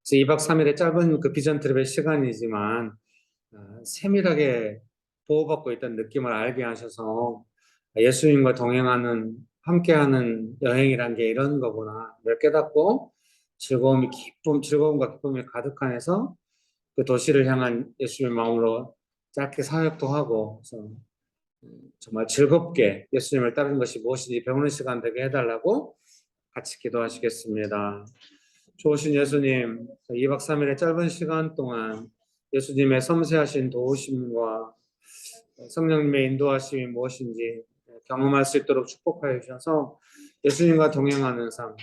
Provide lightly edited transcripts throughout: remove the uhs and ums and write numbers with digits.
그래서 2박 3일의 짧은 그 비전 트립의 시간이지만 세밀하게 보호받고 있던 느낌을 알게 하셔서 예수님과 동행하는 함께하는 여행이란 게 이런 거구나 를 깨닫고 즐거움과 기쁨이 가득하면서 그 도시를 향한 예수님의 마음으로 짧게 사역도 하고 그래서 정말 즐겁게 예수님을 따르는 것이 무엇인지 배우는 시간 되게 해달라고 같이 기도하시겠습니다. 좋으신 예수님, 2박 3일의 짧은 시간 동안 예수님의 섬세하신 도우심과 성령님의 인도하심이 무엇인지 경험할 수 있도록 축복하여 주셔서 예수님과 동행하는 삶,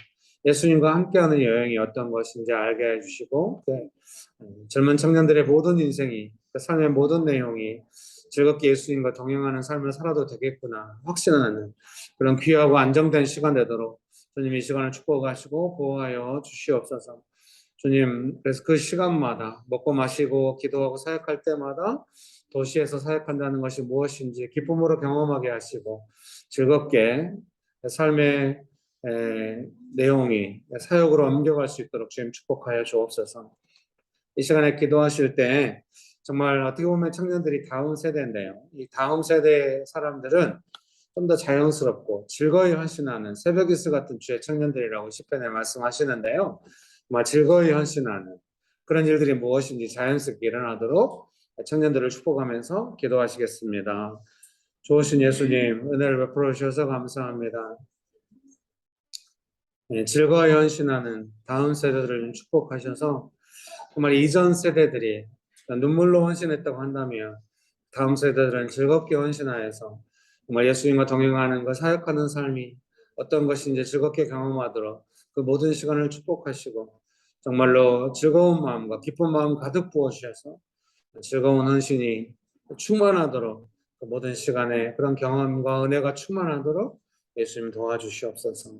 예수님과 함께하는 여행이 어떤 것인지 알게 해주시고 젊은 청년들의 모든 인생이 그 삶의 모든 내용이 즐겁게 예수님과 동행하는 삶을 살아도 되겠구나 확신하는 그런 귀하고 안정된 시간 되도록 주님 이 시간을 축복하시고 보호하여 주시옵소서. 주님, 그래서 그 시간마다 먹고 마시고 기도하고 사역할 때마다 도시에서 사역한다는 것이 무엇인지 기쁨으로 경험하게 하시고 즐겁게 삶의 내용이 사역으로 옮겨갈 수 있도록 주님 축복하여 주옵소서. 이 시간에 기도하실 때 정말 어떻게 보면 청년들이 다음 세대인데요. 이 다음 세대 사람들은 좀 더 자연스럽고 즐거이 헌신하는 새벽 이슬 같은 주의 청년들이라고 시편에 말씀하시는데요. 정말 즐거이 헌신하는 그런 일들이 무엇인지 자연스럽게 일어나도록 청년들을 축복하면서 기도하시겠습니다. 좋으신 예수님, 은혜를 베풀어 주셔서 감사합니다. 즐거이 헌신하는 다음 세대들을 축복하셔서 정말 이전 세대들이 눈물로 헌신했다고 한다면 다음 세대들은 즐겁게 헌신하여서 정말 예수님과 동행하는 것, 사역하는 삶이 어떤 것인지 즐겁게 경험하도록 그 모든 시간을 축복하시고 정말로 즐거운 마음과 기쁜 마음 가득 부어주셔서 즐거운 헌신이 충만하도록 그 모든 시간에 그런 경험과 은혜가 충만하도록 예수님 도와주시옵소서.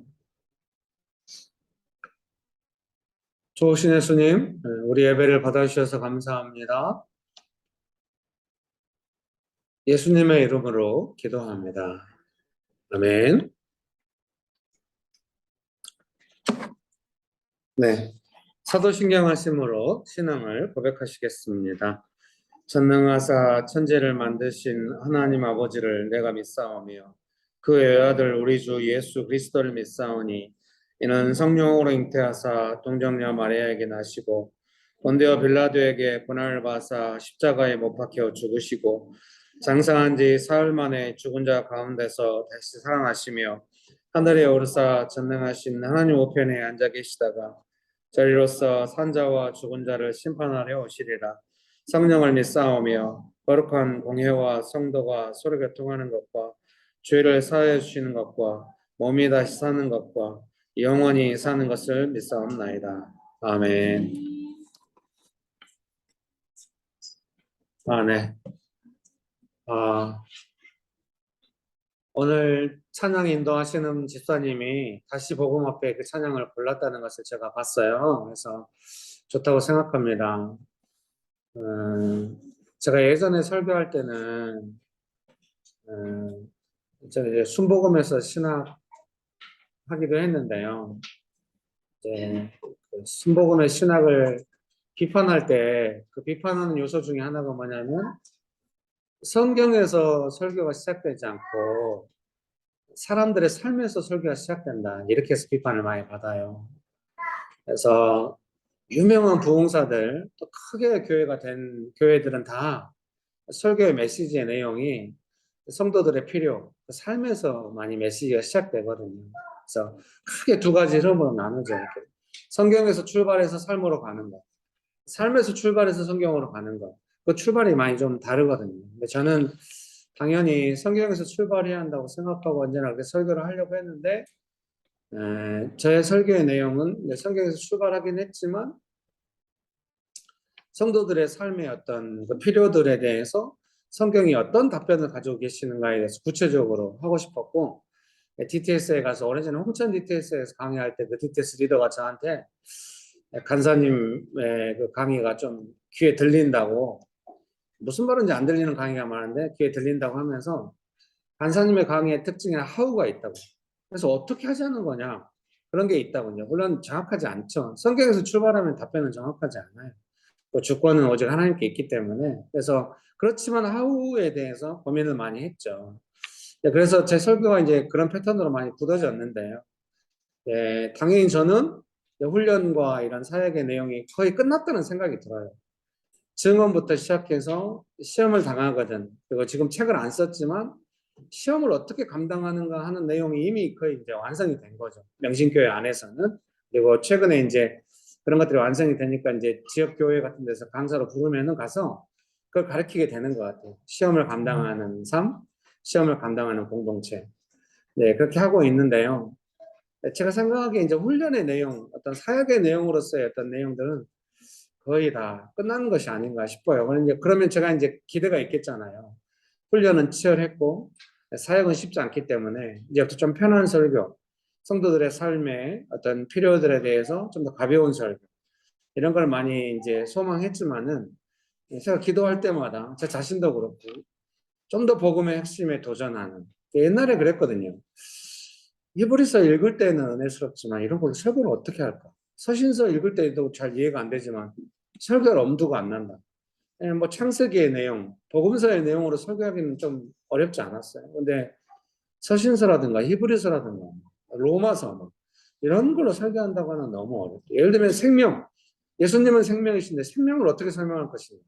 좋으신 예수님, 우리 예배를 받아주셔서 감사합니다. 예수님의 이름으로 기도합니다. 아멘. 네. 사도신경 하심으로 신앙을 고백하시겠습니다. 전능하사 천지를 만드신 하나님 아버지를 내가 믿사오며 그 외아들 우리 주 예수 그리스도를 믿사오니 이는 성령으로 잉태하사 동정녀 마리아에게 나시고 본디오 빌라도에게 고난을 받사 십자가에 못 박혀 죽으시고 장사한 지 사흘 만에 죽은 자 가운데서 다시 살아나시며 하늘에 오르사 전능하신 하나님 우편에 앉아 계시다가 저리로서 산자와 죽은 자를 심판하려 오시리라. 성령을 믿사오며 거룩한 공회와 성도가 서로 교통하는 것과 죄를 사하여 주시는 것과 몸이 다시 사는 것과 영원히 사는 것을 믿사옵나이다. 아멘. 네. 아, 오늘 찬양 인도하시는 집사님이 다시 복음 앞에 그 찬양을 골랐다는 것을 제가 봤어요. 그래서 좋다고 생각합니다. 제가 예전에 설교할 때는 제가 이제 순복음에서 신학하기도 했는데요. 이제 그 순복음의 신학을 비판할 때 그 비판하는 요소 중에 하나가 뭐냐면 성경에서 설교가 시작되지 않고 사람들의 삶에서 설교가 시작된다. 이렇게 해서 비판을 많이 받아요. 그래서 유명한 부흥사들, 또 크게 교회가 된 교회들은 다 설교의 메시지의 내용이 성도들의 필요, 그 삶에서 많이 메시지가 시작되거든요. 그래서 크게 두 가지 흐름으로 나누죠. 이렇게. 성경에서 출발해서 삶으로 가는 것, 삶에서 출발해서 성경으로 가는 것. 그 출발이 많이 좀 다르거든요. 근데 저는 당연히 성경에서 출발해야 한다고 생각하고 언제나 그렇게 설교를 하려고 했는데, 저의 설교의 내용은 성경에서 출발하긴 했지만, 성도들의 삶의 어떤 그 필요들에 대해서 성경이 어떤 답변을 가지고 계시는가에 대해서 구체적으로 하고 싶었고, DTS에 가서 오래전에 홍천 DTS에서 강의할 때 그 DTS 리더가 저한테 간사님의 그 강의가 좀 귀에 들린다고, 무슨 말인지 안 들리는 강의가 많은데 귀에 들린다고 하면서 간사님의 강의의 특징에 하우가 있다고. 그래서 어떻게 하자는 거냐? 그런 게 있다군요. 물론 정확하지 않죠. 성경에서 출발하면 답변은 정확하지 않아요. 또 주권은 오직 하나님께 있기 때문에. 그래서 그렇지만 하우에 대해서 고민을 많이 했죠. 네, 그래서 제 설교가 이제 그런 패턴으로 많이 굳어졌는데요. 네, 당연히 저는 훈련과 이런 사역의 내용이 거의 끝났다는 생각이 들어요. 증언부터 시작해서 시험을 당하거든. 그리고 지금 책을 안 썼지만 시험을 어떻게 감당하는가 하는 내용이 이미 거의 이제 완성이 된 거죠. 명신교회 안에서는. 그리고 최근에 이제 그런 것들이 완성이 되니까 이제 지역교회 같은 데서 강사로 부르면은 가서 그걸 가르치게 되는 것 같아요. 시험을 감당하는 삶, 시험을 감당하는 공동체. 네, 그렇게 하고 있는데요. 제가 생각하기에 이제 훈련의 내용, 어떤 사역의 내용으로서의 어떤 내용들은 거의 다 끝난 것이 아닌가 싶어요. 그러면 제가 이제 기대가 있겠잖아요. 훈련은 치열했고 사역은 쉽지 않기 때문에 이제부터 좀 편한 설교, 성도들의 삶의 어떤 필요들에 대해서 좀 더 가벼운 설교 이런 걸 많이 이제 소망했지만은 제가 기도할 때마다 제 자신도 그렇고 좀 더 복음의 핵심에 도전하는 옛날에 그랬거든요. 히브리서 읽을 때는 은혜스럽지만 이런 걸 설교를 어떻게 할까? 서신서 읽을 때도 잘 이해가 안 되지만 설교할 엄두가 안 난다. 뭐 창세기의 내용, 복음서의 내용으로 설교하기는 좀 어렵지 않았어요. 근데 서신서라든가 히브리서라든가 로마서 뭐 이런 걸로 설교한다고 하는 너무 어렵죠. 예를 들면 생명, 예수님은 생명이신데 생명을 어떻게 설명할 것인가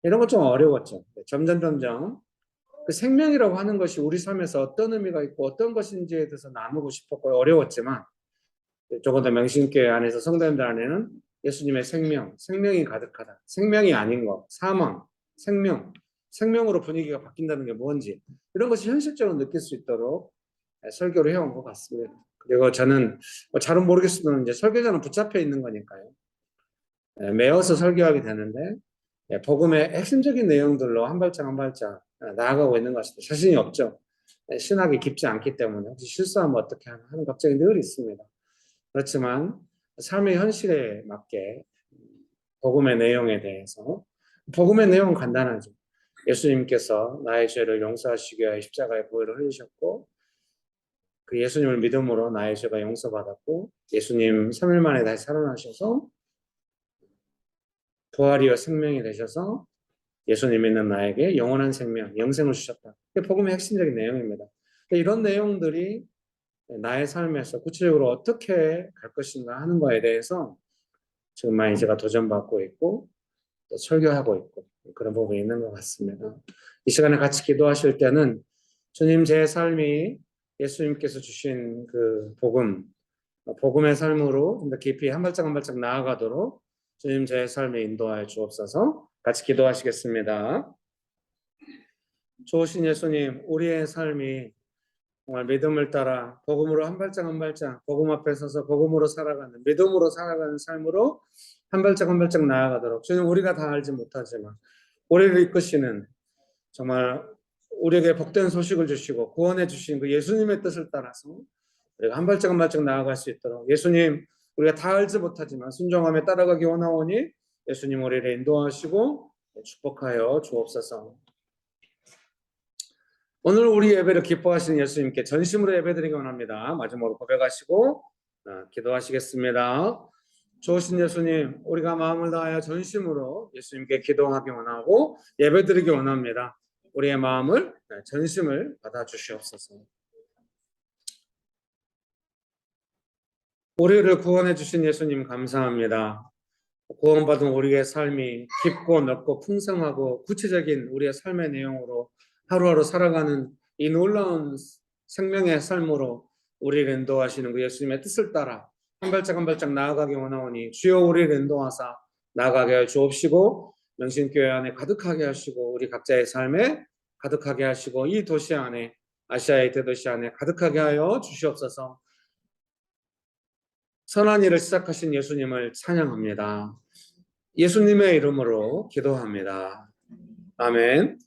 이런 것 좀 어려웠죠. 점점 그 생명이라고 하는 것이 우리 삶에서 어떤 의미가 있고 어떤 것인지에 대해서 나누고 싶었고 어려웠지만 조금 더 명신교회 안에서 성도님들 안에는 예수님의 생명, 생명이 가득하다. 생명이 아닌 것, 사망, 생명, 생명으로 분위기가 바뀐다는 게 뭔지 이런 것이 현실적으로 느낄 수 있도록 설교를 해온 것 같습니다. 그리고 저는 잘은 모르겠으면 이제 설교자는 붙잡혀 있는 거니까요. 매어서 설교하게 되는데 복음의 핵심적인 내용들로 한 발짝 한 발짝 나아가고 있는 것 같습니다. 자신이 없죠. 신학이 깊지 않기 때문에 혹시 실수하면 어떻게 하는 걱정이 늘 있습니다. 그렇지만 삶의 현실에 맞게 복음의 내용에 대해서 복음의 내용은 간단하죠. 예수님께서 나의 죄를 용서하시기 위해 십자가의 보혈을 흘리셨고 그 예수님을 믿음으로 나의 죄가 용서받았고 예수님 3일 만에 다시 살아나셔서 부활이요 생명이 되셔서 예수님 믿는 나에게 영원한 생명, 영생을 주셨다. 그게 복음의 핵심적인 내용입니다. 이런 내용들이 나의 삶에서 구체적으로 어떻게 갈 것인가 하는 거에 대해서 지금 많이 제가 도전받고 있고 또 설교하고 있고 그런 부분이 있는 것 같습니다. 이 시간에 같이 기도하실 때는 주님 제 삶이 예수님께서 주신 그 복음, 복음의 삶으로 좀 더 깊이 한 발짝 한 발짝 나아가도록 주님 제 삶에 인도하여 주옵소서. 같이 기도하시겠습니다. 좋으신 예수님, 우리의 삶이 정말 믿음을 따라 복음으로 한 발짝 한 발짝 복음 앞에 서서 복음으로 살아가는 믿음으로 살아가는 삶으로 한 발짝 한 발짝 나아가도록 주님 우리가 다 알지 못하지만 우리를 이끄시는 정말 우리에게 복된 소식을 주시고 구원해 주신 그 예수님의 뜻을 따라서 우리가 한 발짝 한 발짝 나아갈 수 있도록 예수님 우리가 다 알지 못하지만 순종하며 따라가기 원하오니 예수님 우리를 인도하시고 축복하여 주옵소서. 오늘 우리 예배를 기뻐하시는 예수님께 전심으로 예배드리기 원합니다. 마지막으로 고백하시고 기도하시겠습니다. 좋으신 예수님, 우리가 마음을 다하여 전심으로 예수님께 기도하기 원하고 예배드리기 원합니다. 우리의 마음을 전심을 받아주시옵소서. 우리를 구원해 주신 예수님 감사합니다. 구원받은 우리의 삶이 깊고 넓고 풍성하고 구체적인 우리의 삶의 내용으로 하루하루 살아가는 이 놀라운 생명의 삶으로 우리를 인도하시는 그 예수님의 뜻을 따라 한 발짝 한 발짝 나아가기 원하오니 주여 우리를 인도하사 나아가게 하여 주옵시고 명신교회 안에 가득하게 하시고 우리 각자의 삶에 가득하게 하시고 이 도시 안에 아시아의 대도시 안에 가득하게 하여 주시옵소서. 선한 일을 시작하신 예수님을 찬양합니다. 예수님의 이름으로 기도합니다. 아멘.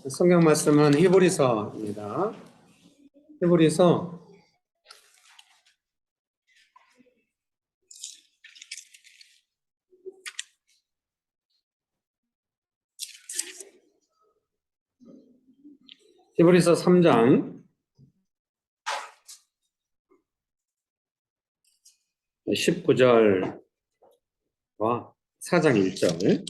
성경 말씀은 히브리서입니다. 히브리서 3장 19절과 4장 1절.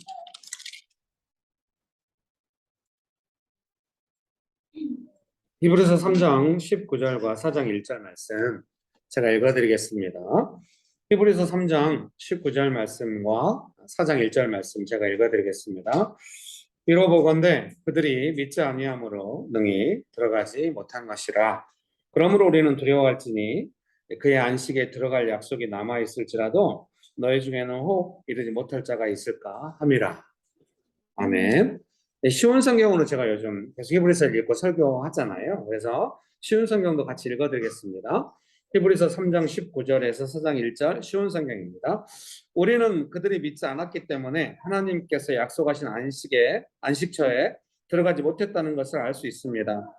히브리서 3장 19절과 4장 1절 말씀 제가 읽어드리겠습니다. 히브리서 3장 19절 말씀과 4장 1절 말씀 제가 읽어드리겠습니다. 이로 보건대 그들이 믿지 아니함으로 능히 들어가지 못한 것이라. 그러므로 우리는 두려워할지니 그의 안식에 들어갈 약속이 남아있을지라도 너희 중에는 혹 이르지 못할 자가 있을까 함이라. 아멘. 네, 쉬운 성경으로 제가 요즘 계속 히브리서를 읽고 설교하잖아요. 그래서 쉬운 성경도 같이 읽어드리겠습니다. 히브리서 3장 19절에서 4장 1절 쉬운 성경입니다. 우리는 그들이 믿지 않았기 때문에 하나님께서 약속하신 안식처에 들어가지 못했다는 것을 알 수 있습니다.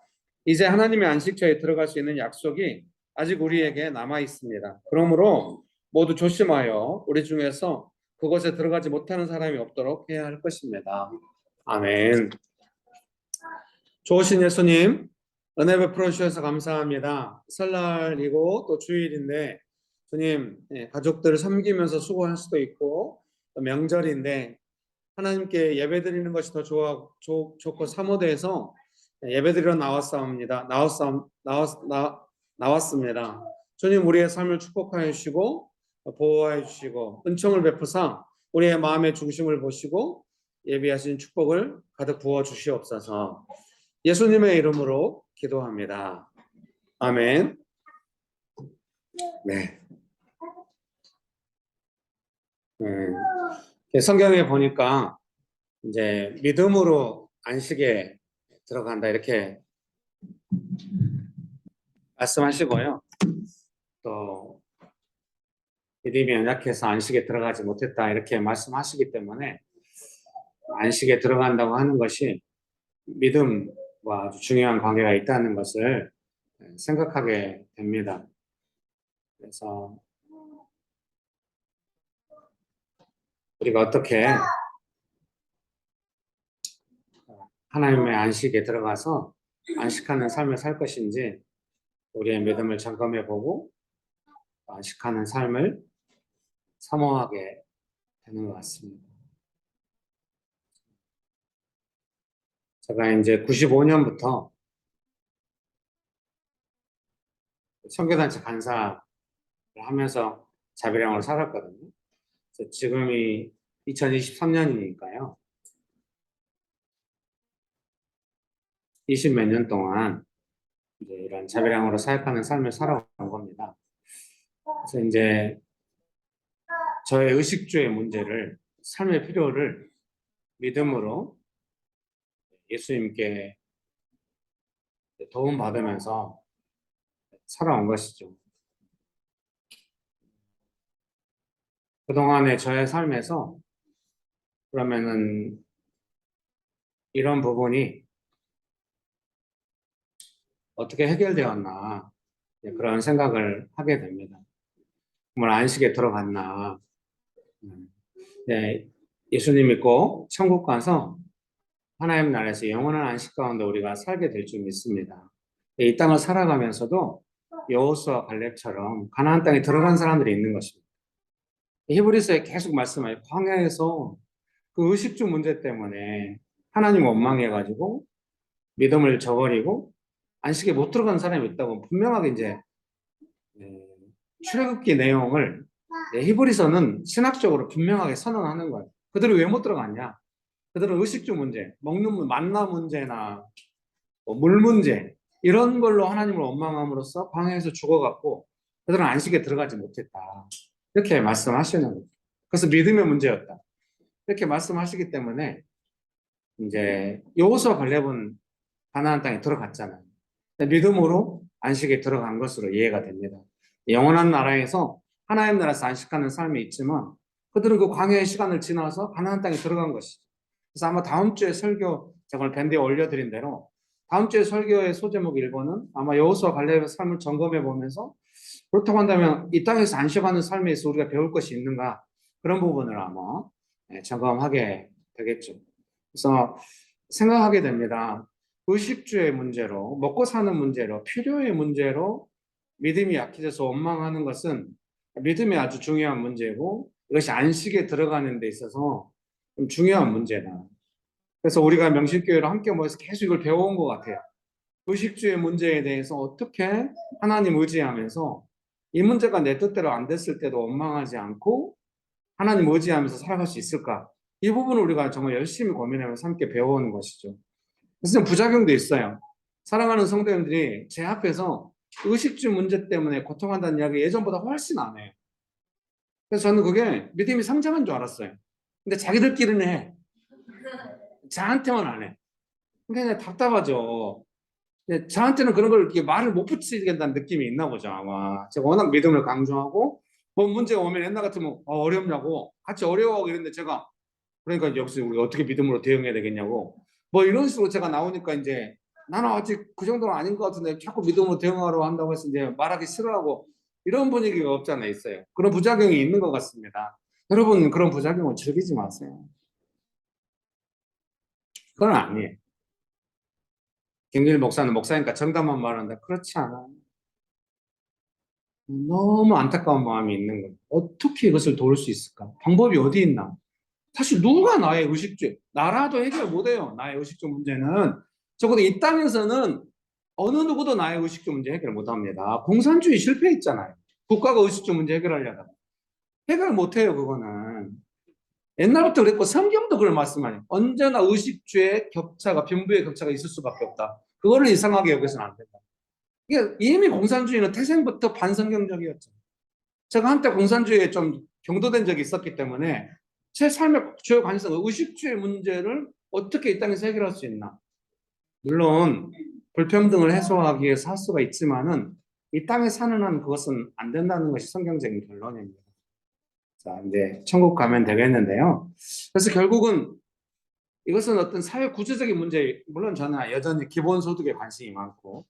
이제 하나님의 안식처에 들어갈 수 있는 약속이 아직 우리에게 남아 있습니다. 그러므로 모두 조심하여 우리 중에서 그곳에 들어가지 못하는 사람이 없도록 해야 할 것입니다. 아멘. 좋으신 예수님, 은혜 베풀어 주셔서 감사합니다. 설날이고 또 주일인데 주님, 가족들을 섬기면서 수고할 수도 있고 또 명절인데 하나님께 예배드리는 것이 더 좋고 사모돼서 예배드리러 나왔습니다. 주님, 우리의 삶을 축복하여 주시고 보호하여 주시고 은총을 베푸사 우리의 마음의 중심을 보시고 예비하신 축복을 가득 부어 주시옵소서. 예수님의 이름으로 기도합니다. 아멘. 네. 성경에 보니까 이제 믿음으로 안식에 들어간다 이렇게 말씀하시고요. 또 믿음이 연약해서 안식에 들어가지 못했다 이렇게 말씀하시기 때문에 안식에 들어간다고 하는 것이 믿음과 아주 중요한 관계가 있다는 것을 생각하게 됩니다. 그래서 우리가 어떻게 하나님의 안식에 들어가서 안식하는 삶을 살 것인지 우리의 믿음을 점검해보고 안식하는 삶을 사모하게 되는 것 같습니다. 제가 이제 95년부터 선교단체 간사를 하면서 자비령으로 살았거든요. 지금이 2023년이니까요. 20 몇 년 동안 이제 이런 자비령으로 사역하는 삶을 살아온 겁니다. 그래서 이제 저의 의식주의 문제를, 삶의 필요를 믿음으로 예수님께 도움 받으면서 살아온 것이죠. 그동안의 저의 삶에서 그러면은 이런 부분이 어떻게 해결되었나 그런 생각을 하게 됩니다. 정말 안식에 들어갔나. 네, 예수님 믿고 천국 가서 하나님 나라에서 영원한 안식 가운데 우리가 살게 될 줄 믿습니다. 이 땅을 살아가면서도 여호수아 갈렙처럼 가나안 땅에 들어간 사람들이 있는 것입니다. 히브리서에 계속 말씀하여 광야에서 그 의식주 문제 때문에 하나님 원망해가지고 믿음을 저버리고 안식에 못 들어간 사람이 있다고 분명하게 이제 출애굽기 내용을 히브리서는 신학적으로 분명하게 선언하는 거예요. 그들이 왜 못 들어갔냐? 그들은 의식주 문제, 만나 문제나 뭐물 문제 이런 걸로 하나님을 원망함으로써 광야에서 죽어갔고 그들은 안식에 들어가지 못했다. 이렇게 말씀하시는 거죠. 그래서 믿음의 문제였다. 이렇게 말씀하시기 때문에 이제 여호수아 갈렙은 가나안 땅에 들어갔잖아요. 믿음으로 안식에 들어간 것으로 이해가 됩니다. 영원한 나라에서 하나님 나라에서 안식하는 삶이 있지만 그들은 그 광야의 시간을 지나서 가나안 땅에 들어간 것이죠. 그래서 아마 다음 주에 설교 제가 오늘 밴드에 올려드린 대로 다음 주에 설교의 소제목 1번은 아마 여호수아 갈렙의 삶을 점검해 보면서 그렇다고 한다면 이 땅에서 안식하는 삶에서 우리가 배울 것이 있는가 그런 부분을 아마 점검하게 되겠죠. 그래서 생각하게 됩니다. 의식주의 문제로, 먹고 사는 문제로, 필요의 문제로 믿음이 약해져서 원망하는 것은 믿음이 아주 중요한 문제고 이것이 안식에 들어가는 데 있어서 좀 중요한 문제다. 그래서 우리가 명실교회로 함께 모여서 계속 이걸 배워온 것 같아요. 의식주의 문제에 대해서 어떻게 하나님 의지하면서 이 문제가 내 뜻대로 안 됐을 때도 원망하지 않고 하나님 의지하면서 살아갈 수 있을까? 이 부분을 우리가 정말 열심히 고민하면서 함께 배워오는 것이죠. 그래서 좀 부작용도 있어요. 사랑하는 성도님들이 제 앞에서 의식주 문제 때문에 고통한다는 이야기 예전보다 훨씬 안 해요. 그래서 저는 그게 믿음이 상장한 줄 알았어요. 근데 자기들끼리는 해. 저한테만 안 해. 그러니까 답답하죠. 근데 저한테는 그런 걸 이렇게 말을 못 붙이겠다는 느낌이 있나 보죠, 아마. 제가 워낙 믿음을 강조하고, 뭐 문제가 오면 옛날 같으면 어렵냐고, 같이 어려워하고 이랬는데 제가, 그러니까 여기서 우리가 어떻게 믿음으로 대응해야 되겠냐고, 뭐 이런 식으로 제가 나오니까 이제 나는 아직 그 정도는 아닌 것 같은데 자꾸 믿음으로 대응하러 한다고 해서 이제 말하기 싫어하고 이런 분위기가 없지 않아 있어요. 그런 부작용이 있는 것 같습니다. 여러분, 그런 부작용을 즐기지 마세요. 그건 아니에요. 김길 목사는 목사니까 정답만 말한다. 그렇지 않아요. 너무 안타까운 마음이 있는 거예요. 어떻게 이것을 도울 수 있을까? 방법이 어디 있나? 사실 누가 나의 의식주, 나라도 해결 못해요. 나의 의식주 문제는. 적어도 이 땅에서는 어느 누구도 나의 의식주 문제 해결 못합니다. 공산주의 실패했잖아요. 국가가 의식주 문제 해결하려다가. 해결 못해요, 그거는. 옛날부터 그랬고 성경도 그걸 말씀하네요. 언제나 의식주의 격차가, 빈부의 격차가 있을 수밖에 없다. 그거를 이상하게 여기서는 안 된다. 이게 이미 공산주의는 태생부터 반성경적이었죠. 제가 한때 공산주의에 좀 경도된 적이 있었기 때문에 제 삶의 주요 관심은 의식주의 문제를 어떻게 이 땅에서 해결할 수 있나. 물론 불평등을 해소하기 위해서 할 수가 있지만은 이 땅에 사는 한 그것은 안 된다는 것이 성경적인 결론입니다. 자, 이제 천국 가면 되겠는데요. 그래서 결국은 이것은 어떤 사회 구조적인 문제, 물론 저는 여전히 기본소득에 관심이 많고,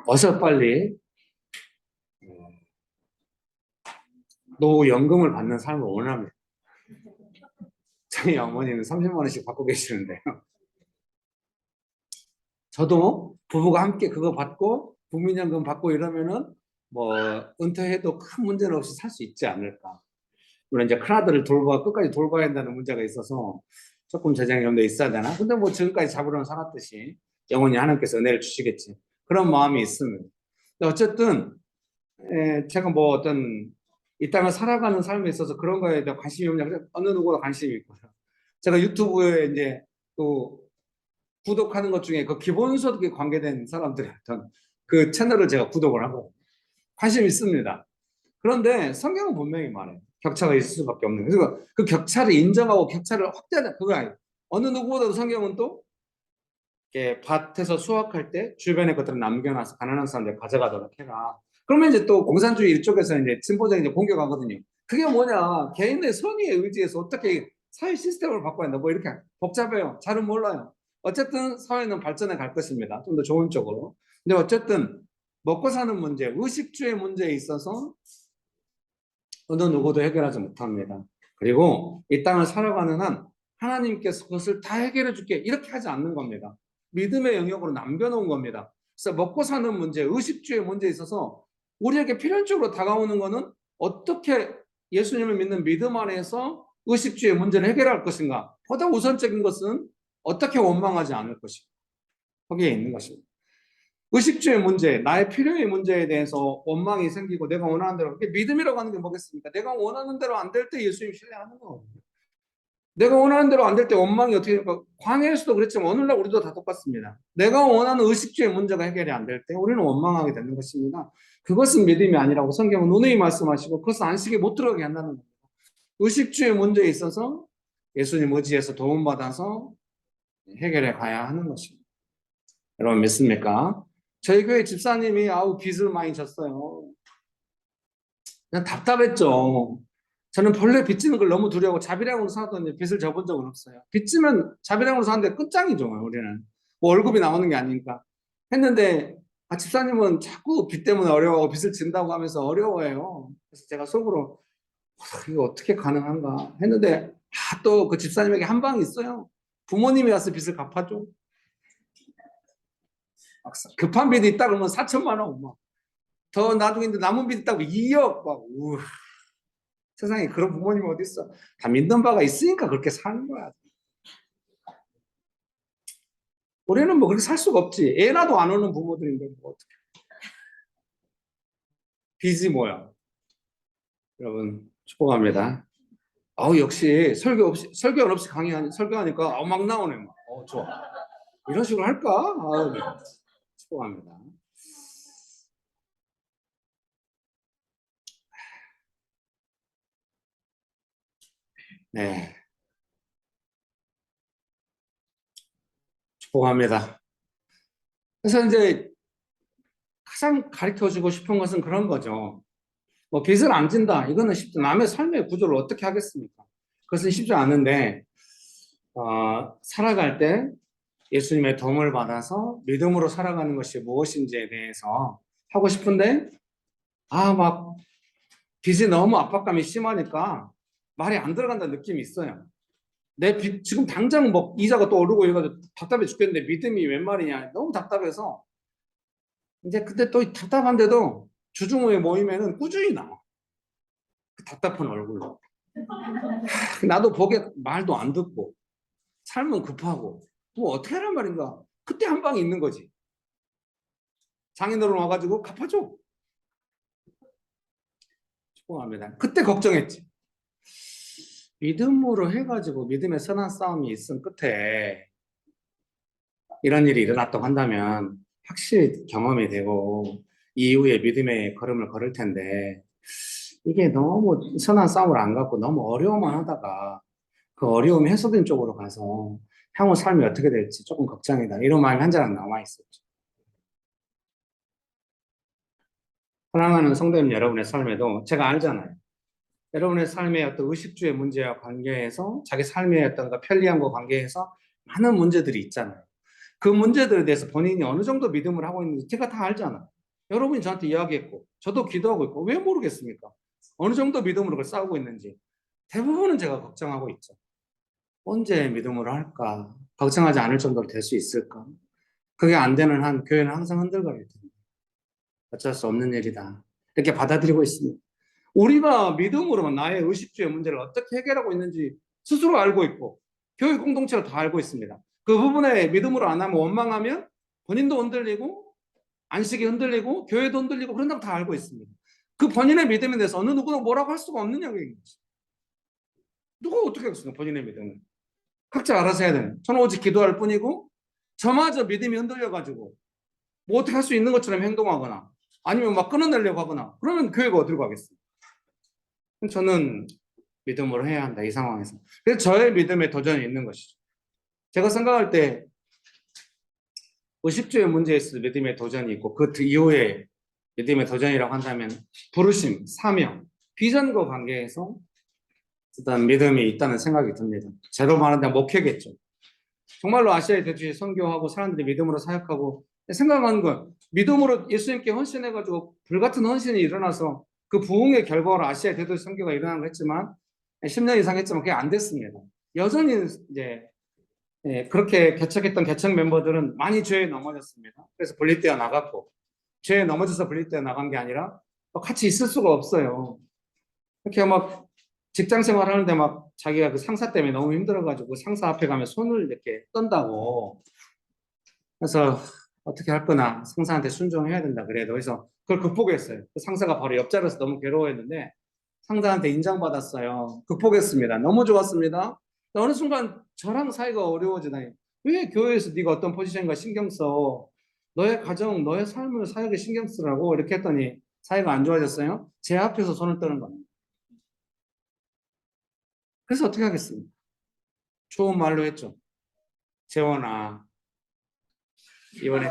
어서 빨리 노후연금을 받는 삶을 원합니다. 저희 어머니는 30만 원씩 받고 계시는데요. 저도 부부가 함께 그거 받고 국민연금 받고 이러면은 뭐 은퇴해도 큰 문제는 없이 살 수 있지 않을까. 물론 이제 큰아들을 끝까지 돌봐야 한다는 문제가 있어서 조금 재정이 좀 더 있어야 되나. 근데 뭐 지금까지 잡으러는 살았듯이 영원히 하나님께서 은혜를 주시겠지. 그런 마음이 있습니다. 근데 어쨌든 제가 뭐 어떤 이 땅을 살아가는 삶에 있어서 그런 거에 대해 관심이 없냐. 어느 누구나 관심이 있고요. 제가 유튜브에 이제 또 구독하는 것 중에 그 기본소득에 관계된 사람들의 어떤 그 채널을 제가 구독을 하고 관심 있습니다. 그런데 성경은 분명히 말해요. 격차가 있을 수밖에 없는. 그래서 그 격차를 인정하고 격차를 확대하는 그거 아니에요. 어느 누구보다도 성경은 또 이렇게 밭에서 수확할 때 주변의 것들을 남겨놔서 가난한 사람들 가져가도록 해라. 그러면 이제 또 공산주의 이쪽에서 이제 진보적인 이제 공격하거든요. 그게 뭐냐? 개인의 선의에 의지해서 어떻게 사회 시스템을 바꿔야 한다. 뭐 이렇게 복잡해요. 잘은 몰라요. 어쨌든 사회는 발전해 갈 것입니다. 좀 더 좋은 쪽으로. 근데 어쨌든 먹고 사는 문제, 의식주의 문제에 있어서 어느 누구도 해결하지 못합니다. 그리고 이 땅을 살아가는 한 하나님께서 그것을 다 해결해 줄게 이렇게 하지 않는 겁니다. 믿음의 영역으로 남겨놓은 겁니다. 그래서 먹고 사는 문제, 의식주의 문제에 있어서 우리에게 필연적으로 다가오는 것은 어떻게 예수님을 믿는 믿음 안에서 의식주의 문제를 해결할 것인가. 보다 우선적인 것은 어떻게 원망하지 않을 것인가. 거기에 있는 것입니다. 의식주의 문제, 나의 필요의 문제에 대해서 원망이 생기고 내가 원하는 대로, 그게 믿음이라고 하는 게 뭐겠습니까? 내가 원하는 대로 안 될 때 예수님 신뢰하는 거거든요. 내가 원하는 대로 안 될 때 원망이 어떻게 될까? 광야에서도 그랬지만 오늘날 우리도 다 똑같습니다. 내가 원하는 의식주의 문제가 해결이 안 될 때 우리는 원망하게 되는 것입니다. 그것은 믿음이 아니라고 성경은 누누이 말씀하시고 그것은 안식에 못 들어가게 한다는 겁니다. 의식주의 문제에 있어서 예수님 의지에서 도움받아서 해결해 가야 하는 것입니다. 여러분 믿습니까? 저희 교회 집사님이 빚을 많이 졌어요. 그냥 답답했죠. 저는 본래 빚지는 걸 너무 두려워 자비량으로 살았더니 빚을 져본 적은 없어요. 빚지면 자비량으로 사는데 끝장이죠, 우리는. 뭐 월급이 나오는 게 아니니까. 했는데, 집사님은 자꾸 빚 때문에 어려워하고 빚을 진다고 하면서 어려워해요. 그래서 제가 속으로, 이거 어떻게 가능한가 했는데, 또 그 집사님에게 한 방이 있어요. 부모님이 와서 빚을 갚아줘. 급한 빚이 있다 그러면 4천만 원, 막. 더 나중에 남은 빚 있다고 2억, 막, 세상에 그런 부모님이 어디 있어? 다 믿는 바가 있으니까 그렇게 사는 거야. 우리는 뭐 그렇게 살 수가 없지. 애라도 안 오는 부모들인데 뭐 어떻게? 빚이 뭐야? 여러분 축복합니다. 역시 설교 없이 강의하니 설교하니까 막 나오네 막. 좋아. 이런 식으로 할까? 네. 축복합니다. 네. 축복합니다. 그래서 이제 가장 가르쳐 주고 싶은 것은 그런 거죠. 뭐 빚을 안 진다. 이거는 쉽죠. 남의 삶의 구조를 어떻게 하겠습니까? 그것은 쉽지 않은데 살아갈 때 예수님의 도움을 받아서 믿음으로 살아가는 것이 무엇인지에 대해서 하고 싶은데 막 빚이 너무 압박감이 심하니까 말이 안 들어간다는 느낌이 있어요. 내 빚, 지금 당장 뭐 이자가 또 오르고 이거 답답해 죽겠는데 믿음이 웬 말이냐. 너무 답답해서 이제 근데 또 답답한데도 주중후에 모임에는 꾸준히 나와. 그 답답한 얼굴로. 나도 보게 말도 안 듣고 삶은 급하고 뭐 어떻게 하란 말인가. 그때 한 방이 있는 거지. 장인어른 와가지고 갚아줘. 축복합니다. 그때 걱정했지. 믿음으로 해가지고 믿음의 선한 싸움이 있은 끝에 이런 일이 일어났다고 한다면 확실히 경험이 되고 이후에 믿음의 걸음을 걸을 텐데 이게 너무 선한 싸움을 안 갖고 너무 어려움만 하다가 그 어려움이 해소된 쪽으로 가서 향후 삶이 어떻게 될지 조금 걱정이다. 이런 마음이 한 자락 남아 있었죠. 사랑하는 성도님 여러분의 삶에도 제가 알잖아요. 여러분의 삶의 어떤 의식주의 문제와 관계해서 자기 삶의 어떤 편리함과 관계해서 많은 문제들이 있잖아요. 그 문제들에 대해서 본인이 어느 정도 믿음을 하고 있는지 제가 다 알잖아요. 여러분이 저한테 이야기했고 저도 기도하고 있고 왜 모르겠습니까? 어느 정도 믿음으로 그걸 싸우고 있는지 대부분은 제가 걱정하고 있죠. 언제 믿음으로 할까? 걱정하지 않을 정도로 될 수 있을까? 그게 안 되는 한 교회는 항상 흔들거릴 텐데 어쩔 수 없는 일이다. 이렇게 받아들이고 있습니다. 우리가 믿음으로만 나의 의식주의 문제를 어떻게 해결하고 있는지 스스로 알고 있고 교회 공동체가 다 알고 있습니다. 그 부분에 믿음으로 안 하면 원망하면 본인도 흔들리고 안식이 흔들리고 교회도 흔들리고 그런다고 다 알고 있습니다. 그 본인의 믿음에 대해서 어느 누구도 뭐라고 할 수가 없는 이야기인 거죠. 누가 어떻게 하겠습니까? 본인의 믿음을. 각자 알아서 해야 되는. 저는 오직 기도할 뿐이고 저마저 믿음이 흔들려가지고 뭐 어떻게 할 수 있는 것처럼 행동하거나 아니면 막 끊어내려고 하거나 그러면 교회가 어디로 가겠습니까? 저는 믿음으로 해야 한다, 이 상황에서. 그래서 저의 믿음에 도전이 있는 것이죠. 제가 생각할 때 의식주의 문제에 있어서 믿음의 도전이 있고 그 이후에 믿음의 도전이라고 한다면 부르심, 사명, 비전과 관계에서 일단 믿음이 있다는 생각이 듭니다. 제로 말하면 목회겠죠. 정말로 아시아의 대주에 선교하고 사람들이 믿음으로 사역하고 생각하는 건 믿음으로 예수님께 헌신해가지고 불같은 헌신이 일어나서 그 부흥의 결과로 아시아의 대도 선교가 일어난 거 했지만 10년 이상 했지만 그게 안 됐습니다. 여전히 이제 그렇게 개척했던 개척 멤버들은 많이 죄에 넘어졌습니다. 그래서 분리되어 나갔고 죄에 넘어져서 분리되어 나간 게 아니라 같이 있을 수가 없어요. 이렇게 막 직장 생활하는데 막 자기가 그 상사 때문에 너무 힘들어가지고 상사 앞에 가면 손을 이렇게 떤다고. 그래서 어떻게 할 거나 상사한테 순종해야 된다 그래도 그래서 그걸 극복했어요. 그 상사가 바로 옆자리에서 너무 괴로워했는데 상사한테 인정받았어요. 극복했습니다. 너무 좋았습니다. 어느 순간 저랑 사이가 어려워지다니. 왜 교회에서 네가 어떤 포지션인가 신경 써? 너의 가정, 너의 삶을 사역에 신경 쓰라고 이렇게 했더니 사이가 안 좋아졌어요. 제 앞에서 손을 떠는 겁니다. 그래서 어떻게 하겠습니까? 좋은 말로 했죠. 재원아, 이번에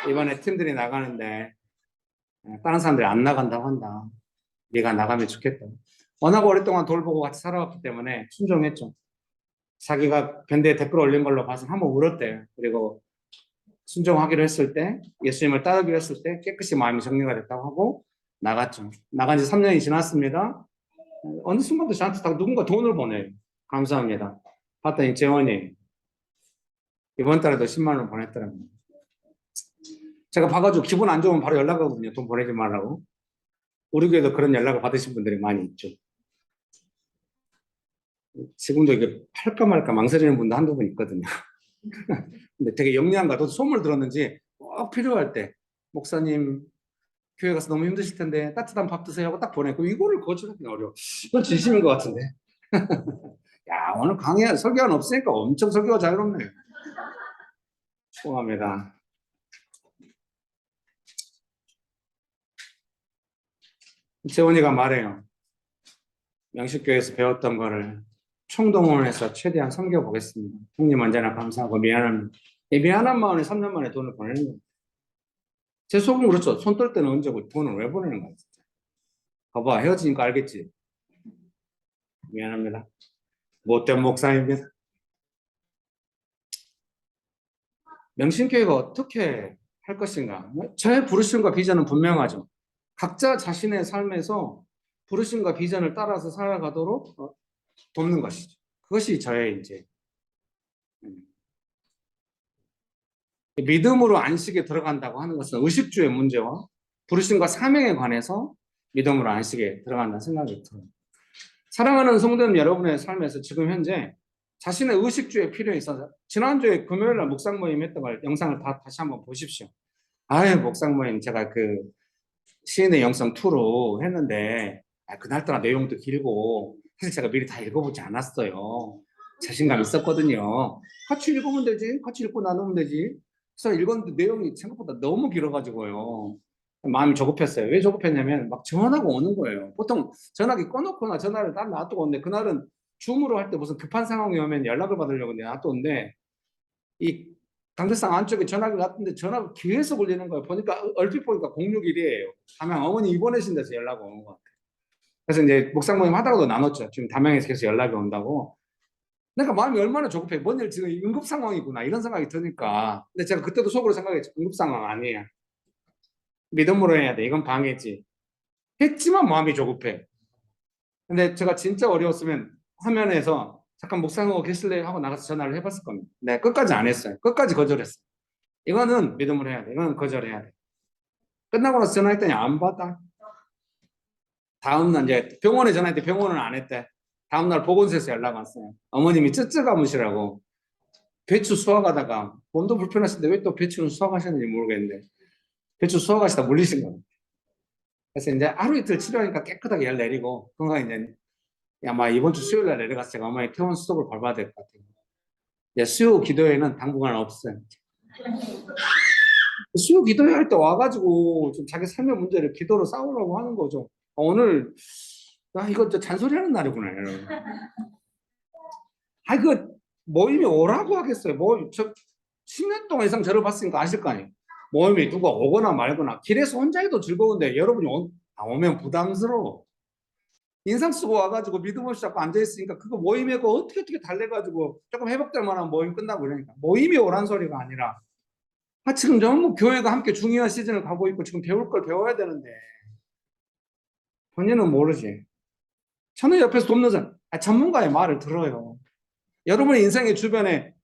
이번에 팀들이 나가는데 다른 사람들이 안 나간다고 한다. 네가 나가면 좋겠다. 워낙 오랫동안 돌보고 같이 살아왔기 때문에 순종했죠. 자기가 밴드에 댓글 올린 걸로 봐서 한번 울었대요. 그리고 순종하기로 했을 때, 예수님을 따르기로 했을 때 깨끗이 마음이 정리가 됐다고 하고 나갔죠. 나간 지 3년이 지났습니다. 어느 순간부터 저한테 딱 누군가 돈을 보내요. 감사합니다. 봤더니 재원이 이번 달에도 10만 원 보냈더라고요. 제가 봐가지고 기분 안 좋으면 바로 연락하거든요. 돈 보내지 말라고. 우리 교회도 그런 연락을 받으신 분들이 많이 있죠. 지금도 이게 팔까 말까 망설이는 분도 한두 분 있거든요. 근데 되게 영리한가, 또 소문을 들었는지 꼭 필요할 때 목사님 교회 가서 너무 힘드실 텐데 따뜻한 밥 드세요 하고 딱 보내고, 이거를 거절하기는 어려워. 이건 진심인 것 같은데. 야, 오늘 강의 설교는 없으니까 엄청 설교가 자유롭네요. 축복합니다. 재원이가 말해요. 명식교회에서 배웠던 거를 총동원해서 최대한 섬겨보겠습니다. 형님 언제나 감사하고 미안합니다. 이 미안한 마음에 3년 만에 돈을 보내는 거예요. 제 속은 그렇죠. 손 떨 때는 언제고 돈을 왜 보내는 거야, 진짜. 봐봐, 헤어지니까 알겠지. 미안합니다. 못된 목사입니다. 명신교회가 어떻게 할 것인가? 저의 부르심과 비전은 분명하죠. 각자 자신의 삶에서 부르심과 비전을 따라서 살아가도록 돕는 것이죠. 그것이 저의 이제 믿음으로 안식에 들어간다고 하는 것은 의식주의 문제와 부르심과 사명에 관해서 믿음으로 안식에 들어간다는 생각이 들어요. 사랑하는 성도님 여러분의 삶에서 지금 현재 자신의 의식주에 필요에 있어서, 지난주에 금요일날 묵상 모임 했던 걸 영상을 다시 한번 보십시오. 아유, 묵상 모임 제가 그 시인의 영성 2로 했는데 그날따라 내용도 길고 사실 제가 미리 다 읽어보지 않았어요. 자신감 있었거든요. 같이 읽으면 되지, 같이 읽고 나누면 되지. 그래서 읽었는데 내용이 생각보다 너무 길어가지고요. 마음이 조급했어요. 왜 조급했냐면 막 전화가 오는 거예요. 보통 전화기 꺼놓거나 전화를 딱 놔두고 오는데, 그날은 줌으로 할 때 무슨 급한 상황이 오면 연락을 받으려고 놔두는데, 이 강대상 안쪽에 전화기 놨는데 전화가 계속 울리는 거예요. 보니까 얼핏 보니까 061이에요. 다명 어머니 입원하신 데서 연락 오는 것 같아요. 그래서 이제 묵상 모임 하다가도 나눴죠. 지금 담양에서 계속 연락이 온다고. 그러니까 마음이 얼마나 조급해. 뭔 일, 지금 응급 상황이구나 이런 생각이 드니까. 근데 제가 그때도 속으로 생각했죠. 응급 상황 아니야. 믿음으로 해야 돼. 이건 방해지. 했지만 마음이 조급해. 근데 제가 진짜 어려웠으면 화면에서 잠깐 묵상하고 계실래요 하고 나가서 전화를 해봤을 겁니다. 네, 끝까지 안 했어요. 끝까지 거절했어요. 이거는 믿음으로 해야 돼. 이거는 거절해야 돼. 끝나고 나서 전화했더니 안 받아. 다음날 이제 병원에 전화했더니 병원은 안 했대. 다음날 보건소에서 연락 왔어요. 어머님이 쯔쯔가무시라고 배추 수확하다가 몸도 불편하신데 왜 또 배추는 수확하셨는지 모르겠는데 배추 수확하시다 물리신 거예요. 그래서 이제 하루 이틀 치료하니까 깨끗하게 열 내리고, 건강 이제 아마 이번 주 수요일 날 내려가서 제가 어머니 퇴원 수속을 밟아야 될 것 같아요. 이제 수요 기도회는 당분간 없어요. 수요 기도회 할 때 와가지고 좀 자기 삶의 문제를 기도로 싸우려고 하는 거죠. 오늘 이거 잔소리 하는 날이구나, 여러분. 그 모임이 오라고 하겠어요. 모임, 10년 동안 이상 저를 봤으니까 아실 거 아니에요. 모임이 누가 오거나 말거나 길에서 혼자 해도 즐거운데 여러분이 오면 부담스러워. 인상 쓰고 와가지고 믿음 없이 자꾸 앉아있으니까 그거 모임에 어떻게 달래가지고 조금 회복될 만한 모임 끝나고 그러니까 모임이 오란 소리가 아니라, 지금 너무 교회가 함께 중요한 시즌을 가고 있고 지금 배울 걸 배워야 되는데 본인은 모르지. 저는 옆에서 돕는 사람, 전문가의 말을 들어요. 여러분의 인생의 주변에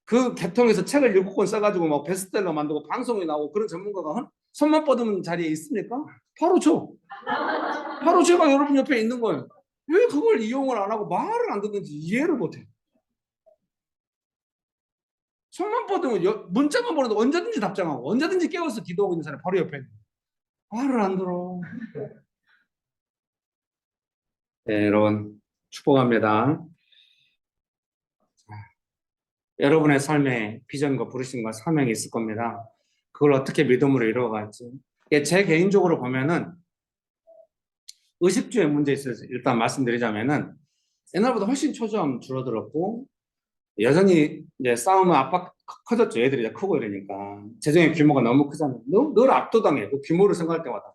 그 계통에서 책을 7권 써가지고 막 베스트셀러 만들고 방송에 나오고 그런 전문가가 손만 뻗으면 자리에 있습니까? 바로 바로 제가 여러분 옆에 있는 거예요. 왜 그걸 이용을 안 하고 말을 안 듣는지 이해를 못해. 손만 뻗으면 문자만 보내도 언제든지 답장하고 언제든지 깨워서 기도하고 있는 사람이 바로 옆에 있는 거예요. 말을 안 들어. 네, 여러분 축복합니다. 여러분의 삶에 비전과 부르심과 사명이 있을 겁니다. 그걸 어떻게 믿음으로 이루어갈지. 제 개인적으로 보면은 의식주의 문제에 있어서 일단 말씀드리자면은 옛날보다 훨씬 초조함 줄어들었고 여전히 이제 싸움은 압박 커졌죠. 애들이 이제 크고 이러니까 재정의 규모가 너무 크잖아요. 늘 압도당해. 그 규모를 생각할 때마다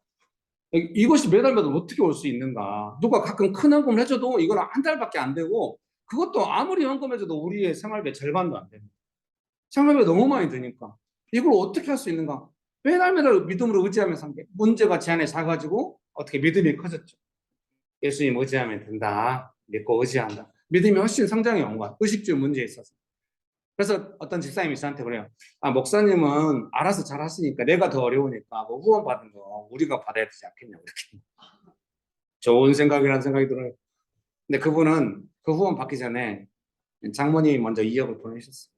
이것이 매달 매달 어떻게 올 수 있는가? 누가 가끔 큰 헌금을 해줘도 이건 한 달밖에 안 되고 그것도 아무리 헌금해줘도 우리의 생활비 절반도 안 됩니다. 생활비가 너무 많이 드니까 이걸 어떻게 할 수 있는가? 매달 매달 믿음으로 의지하면서 한 게 문제가 제 안에 작아지고 어떻게 믿음이 커졌죠. 예수님 의지하면 된다. 믿고 의지한다. 믿음이 훨씬 성장해 온 거야. 의식주의 문제에 있어서. 그래서 어떤 집사님이 저한테 그래요. 아, 목사님은 알아서 잘 하시니까 내가 더 어려우니까 뭐 후원 받은 거 우리가 받아야 되지 않겠냐고 이렇게. 좋은 생각이라는 생각이 들어요. 근데 그분은 그 후원 받기 전에 장모님이 먼저 2억을 보내셨어요.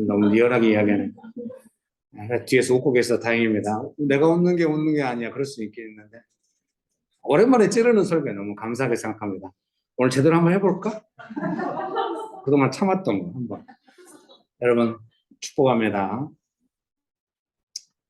너무 리얼하게 이야기하네. 뒤에서 웃고 계셔서 다행입니다. 내가 웃는 게 아니야. 그럴 수 있겠는데. 오랜만에 찌르는 설교 너무 감사하게 생각합니다. 오늘 제대로 한번 해볼까? 그동안 참았던 거 한번. 여러분 축복합니다.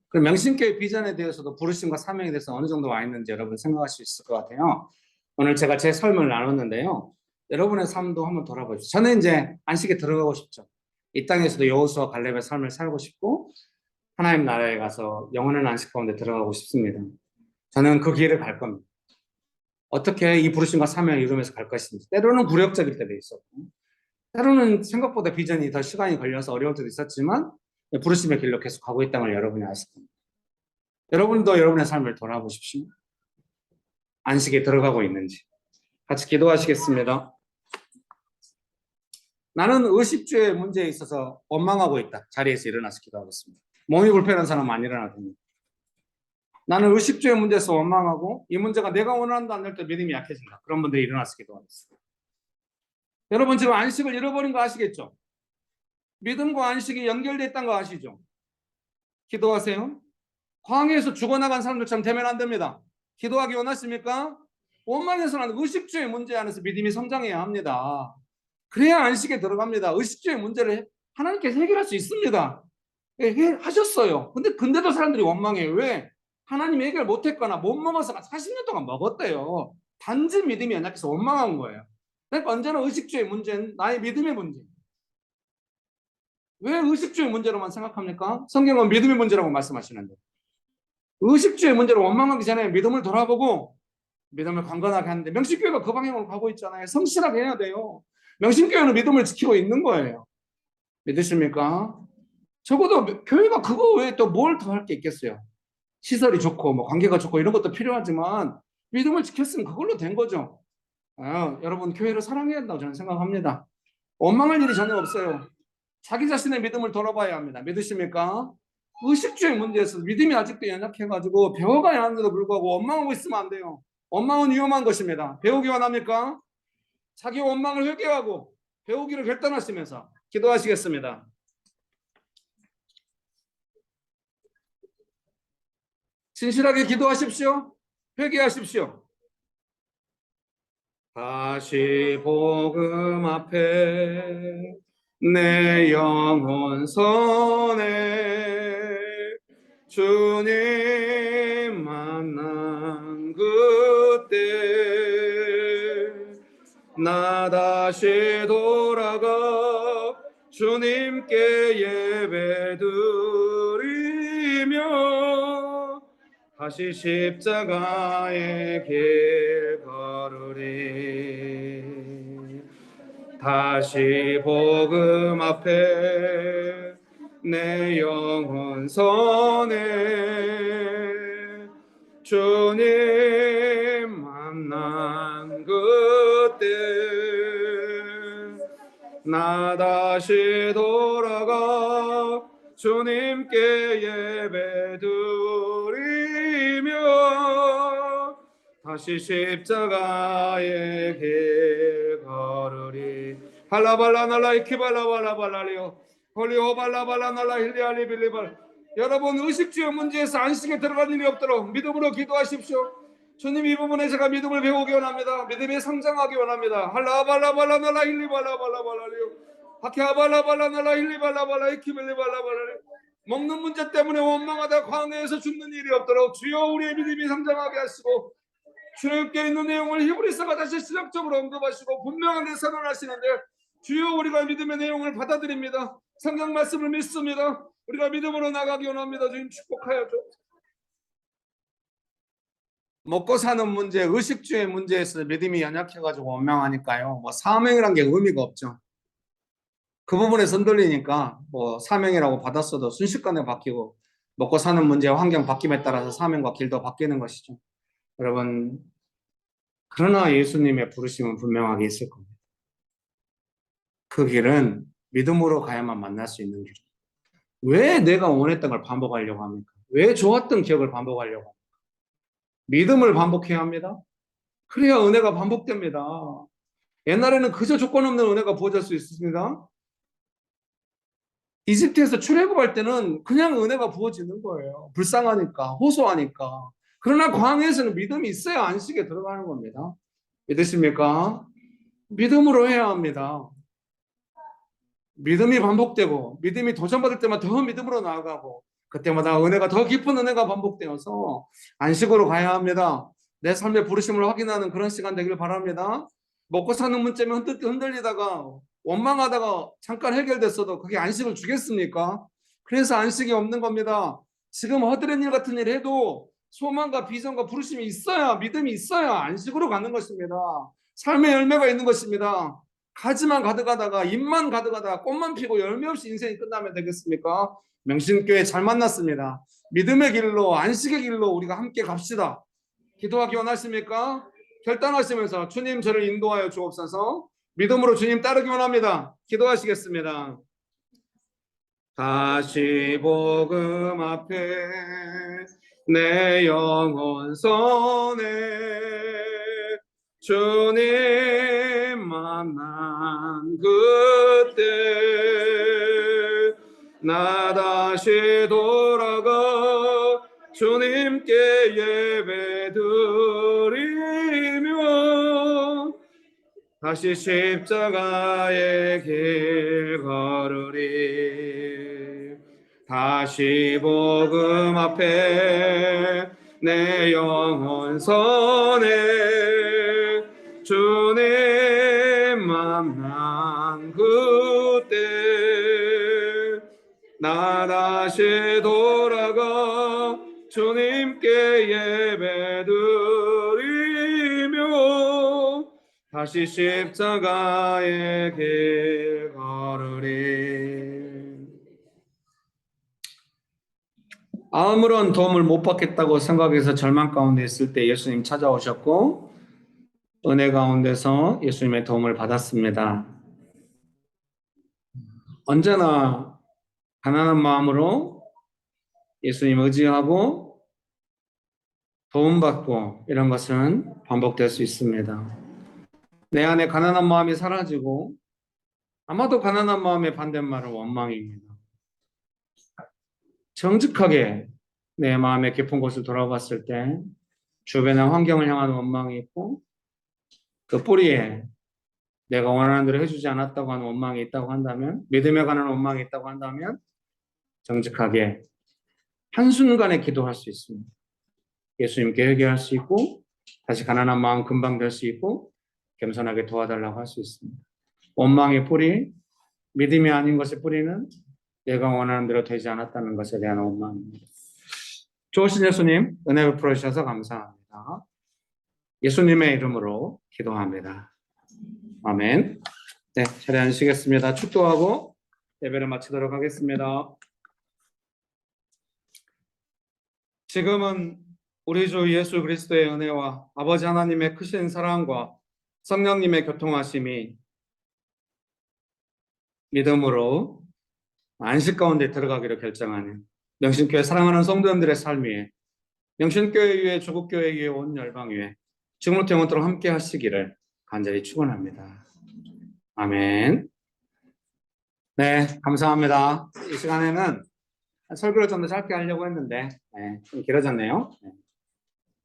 그럼 명신교회 비전에 대해서도 부르심과 사명에 대해서 어느 정도 와 있는지 여러분 생각할 수 있을 것 같아요. 오늘 제가 제 삶을 나눴는데요. 여러분의 삶도 한번 돌아보십시오. 저는 이제 안식에 들어가고 싶죠. 이 땅에서도 여호수아 갈렙의 삶을 살고 싶고 하나님 나라에 가서 영원한 안식 가운데 들어가고 싶습니다. 저는 그 길을 갈 겁니다. 어떻게 이 부르심과 사명을 이루면서 갈 것인지. 때로는 굴욕적일 때도 있었고 때로는 생각보다 비전이 더 시간이 걸려서 어려울 때도 있었지만 부르심의 길로 계속 가고 있다는 걸 여러분이 아실 겁니다. 여러분도 여러분의 삶을 돌아보십시오. 안식에 들어가고 있는지. 같이 기도하시겠습니다. 나는 의식주의 문제에 있어서 원망하고 있다. 자리에서 일어나서 기도하겠습니다. 몸이 불편한 사람은 안 일어나도 됩니다. 나는 의식주의 문제에서 원망하고 이 문제가 내가 원한다 안 될 때 믿음이 약해진다. 그런 분들이 일어나서 기도하겠습니다. 여러분 지금 안식을 잃어버린 거 아시겠죠? 믿음과 안식이 연결되어 있다는 거 아시죠? 기도하세요. 광야에서 죽어나간 사람들처럼 되면 안 됩니다. 기도하기 원하십니까? 원망해서는 의식주의 문제 안에서 믿음이 성장해야 합니다. 그래야 안식에 들어갑니다. 의식주의 문제를 하나님께서 해결할 수 있습니다. 하셨어요. 근데도 사람들이 원망해요. 왜? 하나님이 해결 못했거나 못 먹어서 40년 동안 먹었대요. 단지 믿음이 연약해서 원망한 거예요. 그러니까 언제나 의식주의 문제는 나의 믿음의 문제. 왜 의식주의 문제로만 생각합니까? 성경은 믿음의 문제라고 말씀하시는데 의식주의 문제로 원망하기 전에 믿음을 돌아보고 믿음을 강건하게 하는데 명신교회가 그 방향으로 가고 있잖아요. 성실하게 해야 돼요. 명신교회는 믿음을 지키고 있는 거예요. 믿으십니까? 적어도 교회가 그거 외에 또 뭘 더 할 게 있겠어요. 시설이 좋고 뭐 관계가 좋고 이런 것도 필요하지만 믿음을 지켰으면 그걸로 된 거죠. 여러분 교회를 사랑해야 한다고 저는 생각합니다. 원망할 일이 전혀 없어요. 자기 자신의 믿음을 돌아봐야 합니다. 믿으십니까? 의식주의 문제에서 믿음이 아직도 연약해가지고 배워가야 하는데도 불구하고 원망하고 있으면 안 돼요. 원망은 위험한 것입니다. 배우기 원합니까? 자기 원망을 회개하고 배우기를 결단하시면서 기도하시겠습니다. 진실하게 기도하십시오. 회개하십시오. 다시 복음 앞에 내 영혼 선에 주님 만난 그때 나 다시 돌아가 주님께 예배드리며 다시 십자가의 길 걸으리. 다시 복음 앞에 내 영혼 선에 주님 만난 그때 나 다시 돌아가 주님께 예배드리며 다시 십자가의 길 걸으리. 할라발라날라 이키발라발라발라리오 홀리오발라발라날라 힐리알리빌리발. 여러분 의식주의 문제에서 안식에 들어갈 일이 없도록 믿음으로 기도하십시오. 주님 이 부분에 제가 믿음을 배우기 원합니다. 믿음이 성장하기 원합니다. 할라발라발라날라 힐리발라발라발라리오 하키아발라발라날라 힐리발라발라 이키벨리발라발라 먹는 문제 때문에 원망하다 광야에서 죽는 일이 없도록 주여 우리의 믿음이 성장하게 하시고 주님께 있는 내용을 히브리서가 다시 시작적으로 언급하시고 분명하게 선언하시는데 주여 우리가 믿음의 내용을 받아들입니다. 성경 말씀을 믿습니다. 우리가 믿음으로 나가기 원합니다. 주님 축복하여 주옵소서. 먹고 사는 문제, 의식주의 문제에서 믿음이 연약해가지고 원망하니까요. 뭐 사명이란 게 의미가 없죠. 그 부분에 손들리니까 뭐 사명이라고 받았어도 순식간에 바뀌고 먹고 사는 문제, 환경 바뀜에 따라서 사명과 길도 바뀌는 것이죠. 여러분, 그러나 예수님의 부르심은 분명하게 있을 겁니다. 그 길은 믿음으로 가야만 만날 수 있는 길입니다. 왜 내가 원했던 걸 반복하려고 합니까? 왜 좋았던 기억을 반복하려고 합니까? 믿음을 반복해야 합니다. 그래야 은혜가 반복됩니다. 옛날에는 그저 조건 없는 은혜가 부어질 수 있습니다. 이집트에서 출애굽할 때는 그냥 은혜가 부어지는 거예요. 불쌍하니까, 호소하니까. 그러나 광야에서는 믿음이 있어야 안식에 들어가는 겁니다. 믿으십니까? 믿음으로 해야 합니다. 믿음이 반복되고 믿음이 도전받을 때마다 더 믿음으로 나아가고 그때마다 은혜가 더 깊은 은혜가 반복되어서 안식으로 가야 합니다. 내 삶의 부르심을 확인하는 그런 시간 되길 바랍니다. 먹고 사는 문제에 흔들리다가 원망하다가 잠깐 해결됐어도 그게 안식을 주겠습니까? 그래서 안식이 없는 겁니다. 지금 허드렛 일 같은 일 해도 소망과 비전과 부르심이 있어야, 믿음이 있어야 안식으로 가는 것입니다. 삶의 열매가 있는 것입니다. 가지만 가득하다가 잎만 가득하다가 꽃만 피고 열매 없이 인생이 끝나면 되겠습니까? 명신교회 잘 만났습니다. 믿음의 길로, 안식의 길로 우리가 함께 갑시다. 기도하기 원하십니까? 결단하시면서 주님 저를 인도하여 주옵소서. 믿음으로 주님 따르기 원합니다. 기도하시겠습니다. 다시 복음 앞에 내 영혼 선에 주님 만난 그때 나 다시 돌아가 주님께 예배드리며 다시 십자가의 길 걸으리. 다시 복음 앞에 내 영혼 선에 주님 만난 그때 나 다시 돌아가 주님께 예배드리며 다시 십자가의 길 걸으리. 아무런 도움을 못 받겠다고 생각해서 절망 가운데 있을 때 예수님 찾아오셨고 은혜 가운데서 예수님의 도움을 받았습니다. 언제나 가난한 마음으로 예수님 의지하고 도움받고 이런 것은 반복될 수 있습니다. 내 안에 가난한 마음이 사라지고 아마도 가난한 마음의 반대말은 원망입니다. 정직하게 내 마음의 깊은 곳을 돌아봤을 때 주변의 환경을 향한 원망이 있고 그 뿌리에 내가 원하는 대로 해주지 않았다고 하는 원망이 있다고 한다면 믿음에 관한 원망이 있다고 한다면 정직하게 한순간에 기도할 수 있습니다. 예수님께 회개할 수 있고 다시 가난한 마음 금방 될 수 있고 겸손하게 도와달라고 할 수 있습니다. 원망의 뿌리, 믿음이 아닌 것의 뿌리는 내가 원하는 대로 되지 않았다는 것에 대한 원망입니다. 좋으신 예수님, 은혜 베풀어 주셔서 감사합니다. 예수님의 이름으로 기도합니다. 아멘. 네, 자리에 앉으시겠습니다. 축도하고 예배를 마치도록 하겠습니다. 지금은 우리 주 예수 그리스도의 은혜와 아버지 하나님의 크신 사랑과 성령님의 교통하심이 믿음으로 안식 가운데 들어가기로 결정하는 명신교회 사랑하는 성도님들의 삶 위에 명신교회 위에 조국교회 위에 온 열방 위에 지금부터 영원토록 함께 하시기를 간절히 축원합니다. 아멘. 네, 감사합니다. 이 시간에는 설교를 좀 더 짧게 하려고 했는데 좀 길어졌네요.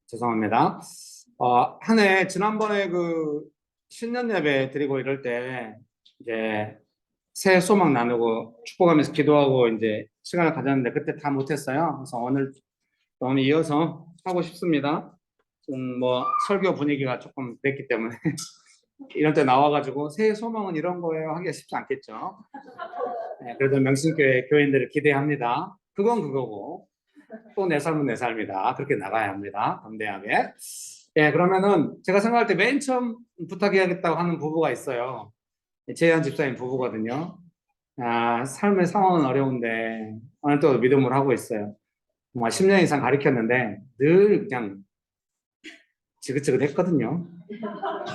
죄송합니다. 한 해 지난번에 그 신년 예배 드리고 이럴 때 이제 새해 소망 나누고 축복하면서 기도하고 이제 시간을 가졌는데 그때 다 못했어요. 그래서 오늘 이어서 하고 싶습니다. 좀 뭐 설교 분위기가 조금 됐기 때문에 이런 때 나와가지고 새해 소망은 이런 거예요 하기가 쉽지 않겠죠. 네, 그래도 명신교회 교인들을 기대합니다. 그건 그거고 또 내 삶은 내 삶이다. 그렇게 나가야 합니다. 담대하게. 예, 그러면은 제가 생각할 때 맨 처음 부탁해야겠다고 하는 부부가 있어요. 재현 집사님 부부거든요. 아, 삶의 상황은 어려운데 오늘도 믿음을 하고 있어요. 정말 10년 이상 가르쳤는데 늘 그냥 지긋지긋했거든요.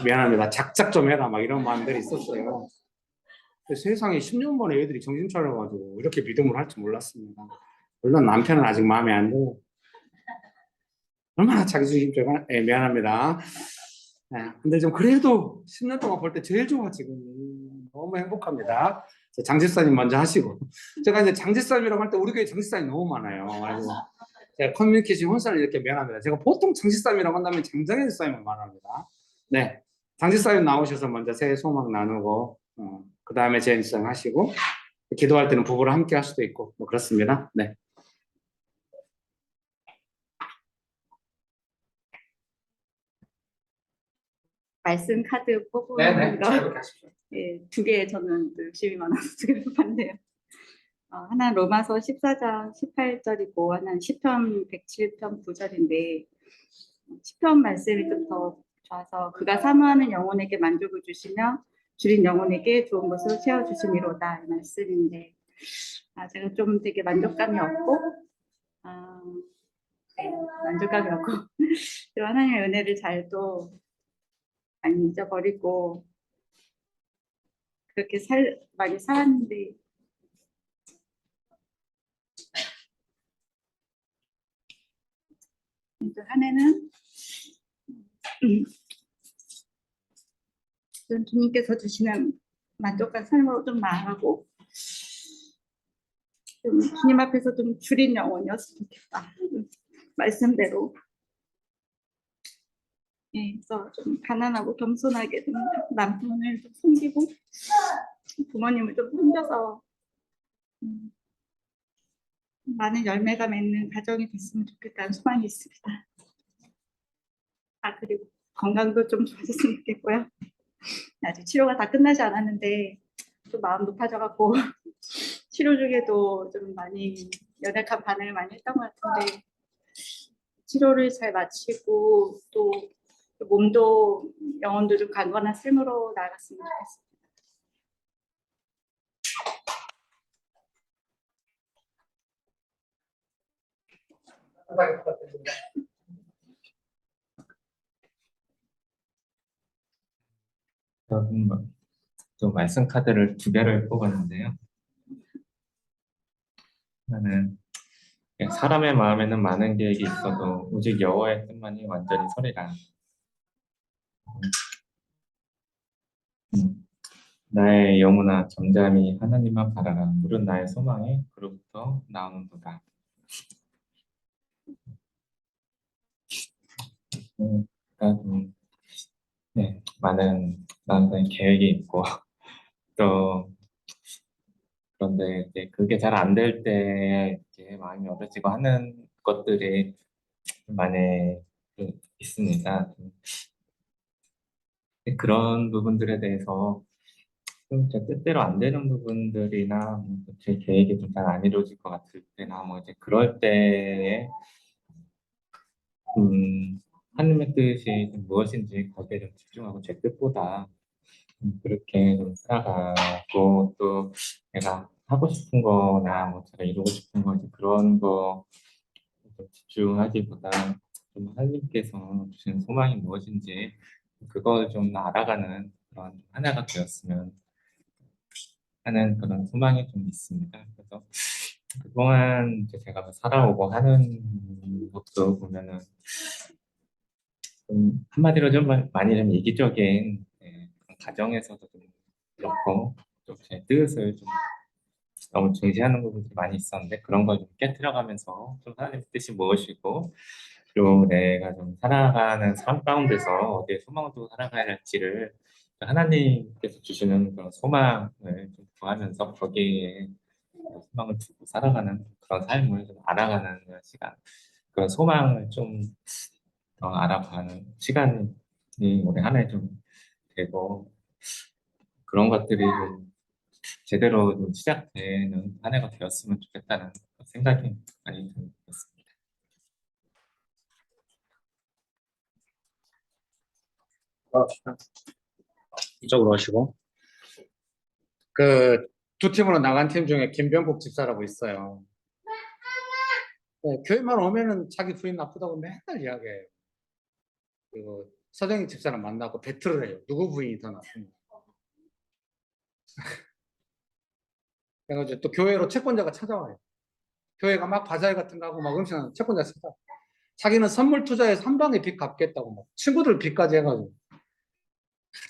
미안합니다. 작작 좀 해라 막 이런 마음들이 있었어요. 근데 세상에 10년 만에 애들이 정신 차려가지고 이렇게 믿음을 할 줄 몰랐습니다. 물론 남편은 아직 마음에 안 들고 얼마나 자기중심적인 미안합니다. 네, 근데 좀 그래도 10년 동안 볼 때 제일 좋아 지금 너무 행복합니다. 장집사님 먼저 하시고 제가 이제 장집사님이라고 할 때 우리 교회 장집사님이 너무 많아요. 그래서 제가 커뮤니케이션 혼선을 이렇게 미안합니다. 제가 보통 장집사님이라고 한다면 장장현 집사님을 말합니다. 네, 장집사님 나오셔서 먼저 새해 소망 나누고 그 다음에 제 인상 하시고 기도할 때는 부부를 함께 할 수도 있고 뭐 그렇습니다. 네. 말씀 카드 네네. 뽑은 거 자유롭게 하십시오. 예, 두 개 저는 또 욕심이 많아서 두 개를 봤네요. 하나는 로마서 14장 18절이고 하나는 시편 107편 9절인데 시편 말씀이 좀 더 좋아서 그가 사모하는 영혼에게 만족을 주시며 줄인 영혼에게 좋은 것을 채워주심이로다 이 말씀인데 제가 좀 되게 만족감이 없고 네, 만족감이 없고 또 하나님의 은혜를 잘 또 많이 잊어버리고 그렇게 많이 살았는데 또 한 해는 좀 주님께서 주시는 만족한 삶으로 좀 나아가고 좀 주님 앞에서 좀 줄인 영혼이었으면 좋겠다. 말씀대로. 예, 그래서 좀 가난하고 겸손하게 좀 남편을 좀 섬기고 부모님을 좀 섬겨서 많은 열매가 맺는 가정이 됐으면 좋겠다는 소망이 있습니다. 그리고 건강도 좀 좋아졌으면 좋겠고요. 아직 치료가 다 끝나지 않았는데 좀 마음 높아져갖고 치료 중에도 좀 많이 연약한 반응을 많이 했던 것 같은데 치료를 잘 마치고 또 몸도 영혼도 좀 강건한 삶으로 나아갔으면 좋겠습니다. 저는 또 말씀 카드를 두 개를 뽑았는데요. 하나는 사람의 마음에는 많은 계획이 있어도 오직 여호와의 뜻만이 완전히 서리라. 나의 영혼아 잠잠히 하나님만 바라라. 물은 나의 소망이 그로부터 나오는도다. 그러니까 많은 나의 계획이 있고 또 그런데 이제 그게 잘 안 될 때 이렇게 마음이 어려지고 하는 것들이 많이 있습니다. 그런 부분들에 대해서 좀 제 뜻대로 안 되는 부분들이나 제 계획이 좀 잘 안 이루어질 것 같을 때나 뭐 이제 그럴 때에 하나님의 뜻이 무엇인지 거기에 좀 집중하고 제 뜻보다 그렇게 좀 살아가고 또 내가 하고 싶은 거나 뭐 제가 이루고 싶은 거 이제 그런 거 좀 집중하기보다 좀 하나님께서 주신 소망이 무엇인지 그걸 좀 알아가는 그런 하나가 되었으면 하는 그런 소망이 좀 있습니다. 그래서 그동안 이제 제가 살아오고 하는 것도 보면은 좀 한마디로 좀 많이 좀 이기적인 그런 가정에서도 좀 그렇고 좀 제 뜻을 좀 너무 중시하는 부분이 많이 있었는데 그런 걸 좀 깨트려가면서 좀 하나님의 뜻이 무엇이고 그리고 내가 좀 살아가는 삶 가운데서 어디에 소망을 두고 살아가야 할지를 하나님께서 주시는 그런 소망을 좀 구하면서 거기에 소망을 두고 살아가는 그런 삶을 좀 알아가는 시간, 그런 소망을 좀 더 알아가는 시간이 올해 한 해 좀 되고 그런 것들이 좀 제대로 좀 시작되는 한 해가 되었으면 좋겠다는 생각이 많이 들었습니다. 이쪽으로 오시고. 그 두 팀으로 나간 팀 중에 김병국 집사라고 있어요. 네, 교회만 오면은 자기 부인 나쁘다고 맨날 이야기해요. 그리고 서정희 집사랑 만나고 배틀을 해요. 누구 부인이 더 나쁜가. 그래가지고 또 교회로 채권자가 찾아와요. 교회가 막 바자회 같은 거 하고 막 음식하는 채권자 찾아. 자기는 선물 투자해서 한 방에 빚 갚겠다고 막 친구들 빚까지 해가지고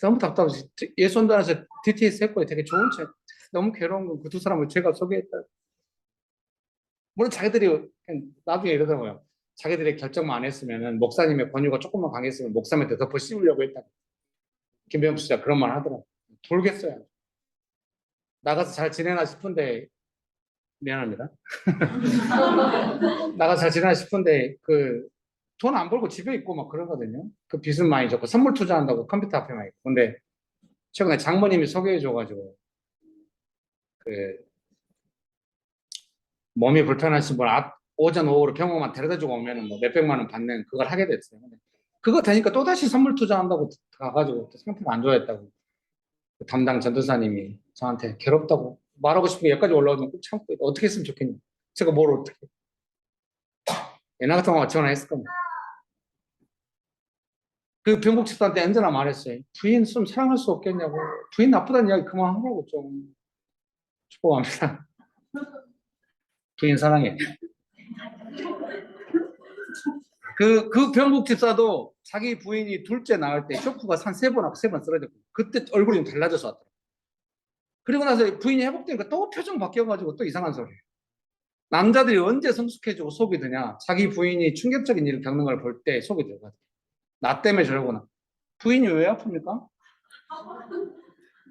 너무 답답해서 예수원단에서 DTS 했고요. 되게 좋은 책. 너무 괴로운 건 그 두 사람을 제가 소개했다. 물론 자기들이 그냥 나중에 이러더라고요. 자기들이 결정만 안 했으면은 목사님의 권유가 조금만 강했으면 목사님한테 덮어 씌우려고 했다. 김병수 씨가 그런 말 하더라고요. 돌겠어요. 나가서 잘 지내나 싶은데 미안합니다. 나가서 잘 지내나 싶은데 그 돈 안 벌고 집에 있고 막 그러거든요. 그 빚은 많이 졌고 선물 투자한다고 컴퓨터 앞에만 있고. 근데 최근에 장모님이 소개해줘가지고 그 몸이 불편하신 분 오전 오후로 병원만 데려다주고 오면은 뭐 몇백만 원 받는 그걸 하게 됐어요. 근데 그거 되니까 또다시 선물 투자한다고 가가지고 또 상태가 안 좋아했다고 그 담당 전도사님이 저한테 괴롭다고 말하고 싶은 게 여기까지 올라오면 꼭 참고 있다. 어떻게 했으면 좋겠냐. 제가 뭘 어떻게 옛날 같으면 전화했을 겁니다. 그 병국 집사한테 언제나 말했어요. 부인 좀 사랑할 수 없겠냐고. 부인 나쁘다는 이야기 그만하라고 좀 축복합니다. 부인 사랑해. 그 병국 집사도 자기 부인이 둘째 낳을 때 쇼크가 한 3번, 3번 쓰러졌고 그때 얼굴이 좀 달라져서 왔더라고요. 그리고 나서 부인이 회복되니까 또 표정 바뀌어가지고 또 이상한 소리예요. 남자들이 언제 성숙해지고 속이 드냐. 자기 부인이 충격적인 일을 겪는 걸 볼 때 속이 들거든요. 나 때문에 저러구나. 부인이 왜 아픕니까?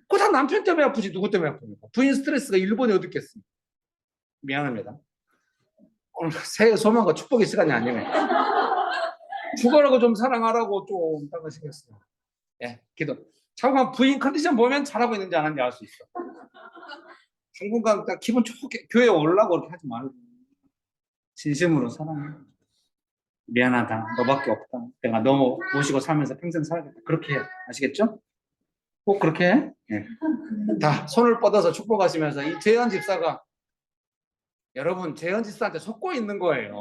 그거 다 남편 때문에 아프지 누구 때문에 아픕니까? 부인 스트레스가 일본에 어디 있겠습니까? 미안합니다. 오늘 새해 소망과 축복의 시간이 아니네. 죽어라고 좀 사랑하라고 좀 따가시겠어요. 예, 기도. 잠깐 부인 컨디션 보면 잘하고 있는지 안 하는지 알 수 있어. 당분간 딱 기분 좋게 교회에 오려고 그렇게 하지 말고 진심으로 사랑해. 미안하다. 너밖에 없다. 내가 너 모시고 살면서 평생 살겠다. 그렇게 해. 아시겠죠? 꼭 그렇게 해. 예. 다 손을 뻗어서 축복하시면서 이 재현 집사가 여러분 재현 집사한테 속고 있는 거예요.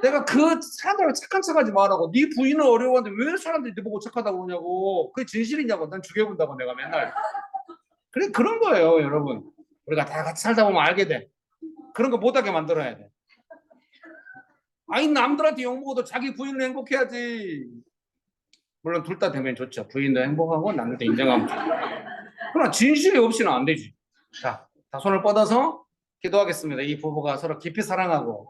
내가 그 사람들하고 착한 척하지 말라고. 네 부인은 어려웠는데 왜 사람들이 네 보고 착하다고 그러냐고. 그게 진실이냐고. 난 죽여본다고 내가 맨날. 그래 그런 거예요 여러분. 우리가 다 같이 살다 보면 알게 돼. 그런 거 못하게 만들어야 돼. 아니 남들한테 욕먹어도 자기 부인은 행복해야지. 물론 둘 다 되면 좋죠. 부인도 행복하고 남들도 인정하면 좋죠. 그러나 진실이 없이는 안 되지. 자, 다 손을 뻗어서 기도하겠습니다. 이 부부가 서로 깊이 사랑하고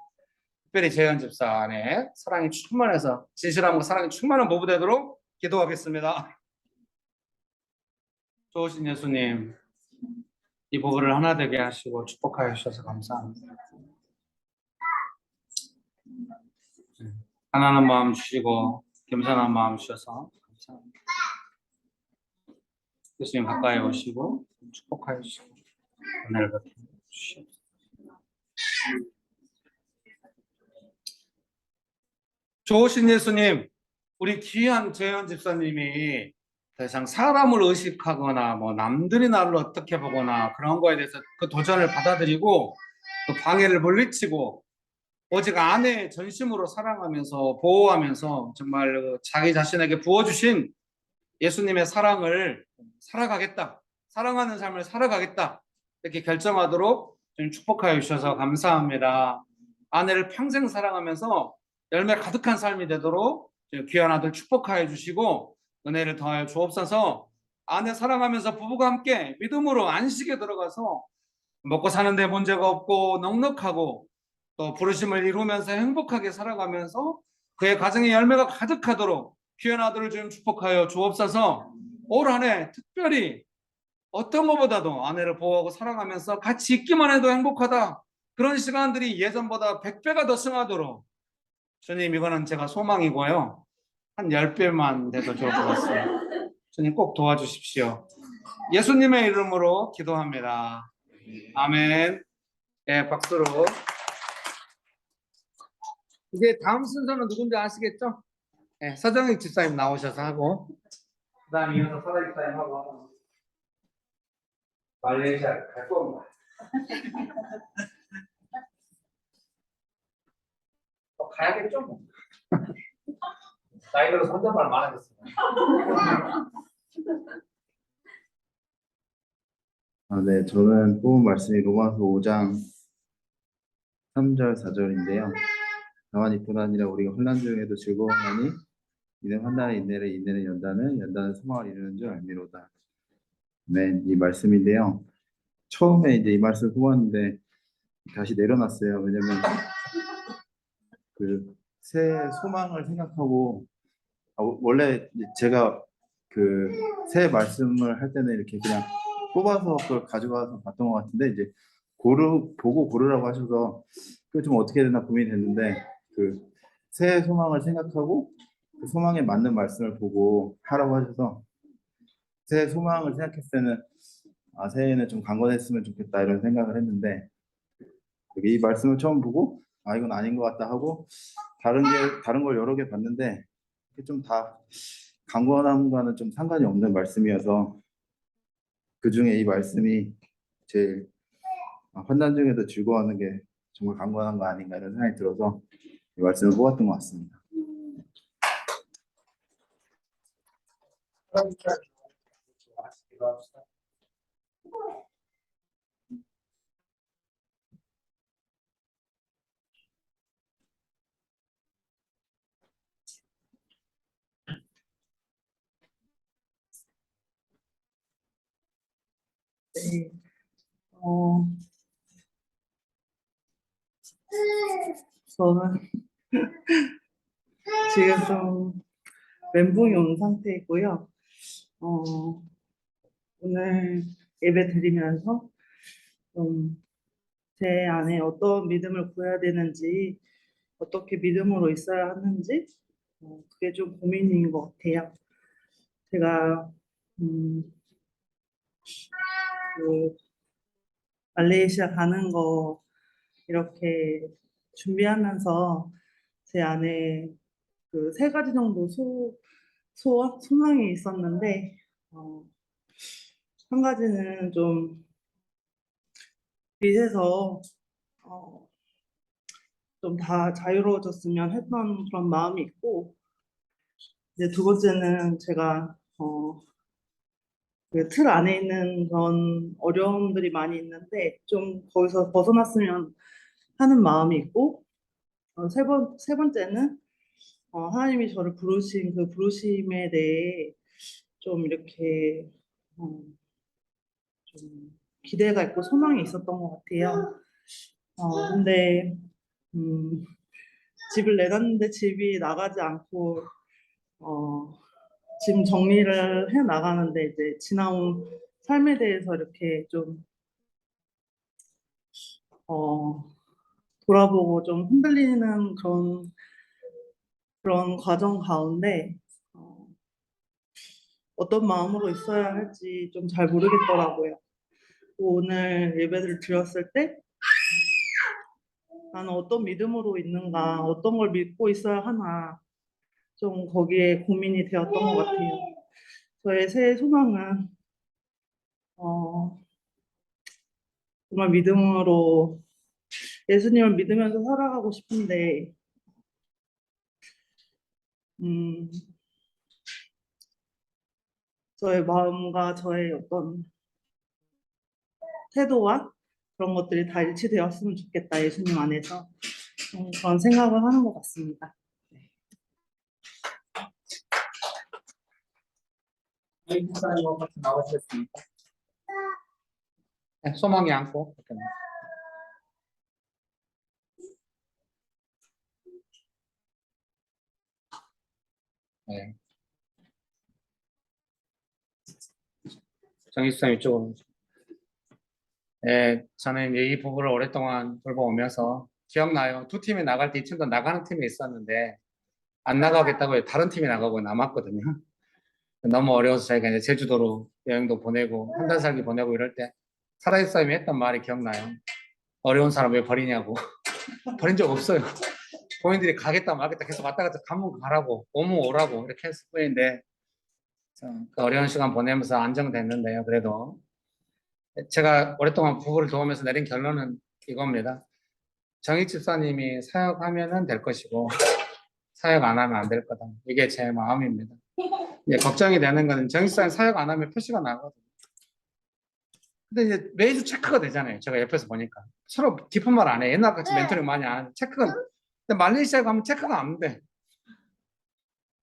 특별히 재현 집사 안에 사랑이 충만해서 진실함과 사랑이 충만한 부부 되도록 기도하겠습니다. 좋으신 예수님, 이 부부를 하나 되게 하시고 축복하여 주셔서 감사합니다. 하나는 마음 주시고 겸손한 마음 주셔서 감사합니다. 예수님 가까이 오시고 축복하여 주시고 은혜를 베풀어 주시옵소서. 좋으신 예수님, 우리 귀한 재현 집사님이 더 이상 사람을 의식하거나 뭐 남들이 나를 어떻게 보거나 그런 거에 대해서 그 도전을 받아들이고 또 방해를 물리치고 오직 아내의 전심으로 사랑하면서 보호하면서 정말 자기 자신에게 부어주신 예수님의 사랑을 살아가겠다. 사랑하는 삶을 살아가겠다. 이렇게 결정하도록 좀 축복하여 주셔서 감사합니다. 아내를 평생 사랑하면서 열매 가득한 삶이 되도록 귀한 아들 축복하여 주시고 은혜를 더하여 주옵소서. 아내 사랑하면서 부부가 함께 믿음으로 안식에 들어가서 먹고 사는데 문제가 없고 넉넉하고 또 부르심을 이루면서 행복하게 살아가면서 그의 가정의 열매가 가득하도록 귀한 아들을 좀 축복하여 주옵소서. 올 한 해 특별히 어떤 것보다도 아내를 보호하고 사랑하면서 같이 있기만 해도 행복하다. 그런 시간들이 예전보다 100배가 더 승하도록 주님, 이거는 제가 소망이고요. 한 10배만 돼도 좋을 것 같습니다. 주님 꼭 도와주십시오. 예수님의 이름으로 기도합니다. 아멘. 예, 박수로. 이제 다음 순서는 누군지 아시겠죠? 예, 서정익 집사님 나오셔서 하고, 그 다음 이어서 서정 집사님 하고, 말레이시아 갈 겁니다. 가야겠죠? 뭐. 나이 들어 손잡발 많아졌습니다. 네, 저는 뽑은 말씀이 로마서 5장 3절, 4절인데요. 다만 이뿐 아니라 우리가 환난 중에도 즐거워하니 이는 환난의 인내를, 인내는 연단을, 연단은 소망을 이루는 줄 알미로다. 네, 이 말씀인데요. 처음에 이제 이 말씀을 뽑았는데 다시 내려놨어요. 왜냐면 그 새 소망을 생각하고 원래 제가 그 새 말씀을 할 때는 이렇게 그냥 뽑아서 그걸 가져가서 봤던 것 같은데 이제 보고 고르라고 하셔서 그 좀 어떻게 되나 고민이 됐는데 그 새 소망을 생각하고 그 소망에 맞는 말씀을 보고 하라고 하셔서 새 소망을 생각했을 때는 새해에는 좀 강건했으면 좋겠다 이런 생각을 했는데 이 말씀을 처음 보고 이건 아닌 것 같다 하고 다른 걸 여러 개 봤는데 좀 다 강건함과는 좀 상관이 없는 말씀이어서 그 중에 이 말씀이 제일 환난 중에도 즐거워하는 게 정말 강건한 거 아닌가 이런 생각이 들어서 이 말씀을 뽑았던 것 같습니다. 네. 어, 저는 지금 좀 멘붕이 온 상태이고요. 어, 오늘 예배 드리면서 좀 제 안에 어떤 믿음을 구해야 되는지, 어떻게 믿음으로 있어야 하는지, 그게 좀 고민인 것 같아요. 제가, 음, 그, 말레이시아 가는 거 이렇게 준비하면서 제 안에 그 세 가지 정도 소망이 있었는데, 어, 한 가지는 좀 빛에서 어, 좀 다 자유로워졌으면 했던 그런 마음이 있고, 이제 두 번째는 제가 그 틀 안에 있는 그런 어려움들이 많이 있는데 좀 거기서 벗어났으면 하는 마음이 있고, 세 번째는 하나님이 저를 부르신 그 부르심에 대해 좀 이렇게 어, 좀 기대가 있고 소망이 있었던 것 같아요. 근데 음, 집을 내놨는데 집이 나가지 않고 어, 짐 정리를 해 나가는데 이제 지나온 삶에 대해서 이렇게 좀 어, 돌아보고 좀 흔들리는 그런 과정 가운데 어떤 마음으로 있어야 할지 좀 잘 모르겠더라고요. 오늘 예배를 드렸을 때 나는 어떤 믿음으로 있는가, 어떤 걸 믿고 있어야 하나, 좀 거기에 고민이 되었던 것 같아요. 저의 새해 소망은 어, 정말 믿음으로 예수님을 믿으면서 살아가고 싶은데 음, 저의 마음과 저의 어떤 태도와 그런 것들이 다 일치되었으면 좋겠다, 예수님 안에서 그런 생각을 하는 것 같습니다. 목사님 같이 나오셨습니까? 네, 소망이 않고. 네. 정익수님 이쪽으로. 네, 저는 이제 이 부부를 오랫동안 돌봐오면서 기억나요. 두 팀이 나갈 때 이 팀도 나가는 팀이 있었는데 안 나가겠다고 다른 팀이 나가고 남았거든요. 너무 어려워서 저희가 이제 제주도로 여행도 보내고 한 달 살기 보내고 이럴 때 살아있어님이 했던 말이 기억나요. 어려운 사람 왜 버리냐고. 버린 적 없어요. 본인들이 가겠다 말겠다 계속 왔다 갔다 가면 가라고 오면 오라고 이렇게 했을 뿐인데 그 어려운 시간 보내면서 안정됐는데요. 그래도 제가 오랫동안 부부를 도우면서 내린 결론은 이겁니다. 정익 집사님이 사역하면은 될 것이고 사역 안 하면 안 될 거다. 이게 제 마음입니다. 이제 걱정이 되는 거는 정익 집사님 사역 안 하면 표시가 나거든요. 근데 이제 매주 체크가 되잖아요. 제가 옆에서 보니까 서로 깊은 말 안 해. 옛날 같이 멘토링 많이 안 하는데 체크가. 근데 말레이시아 가면 체크가 안 돼.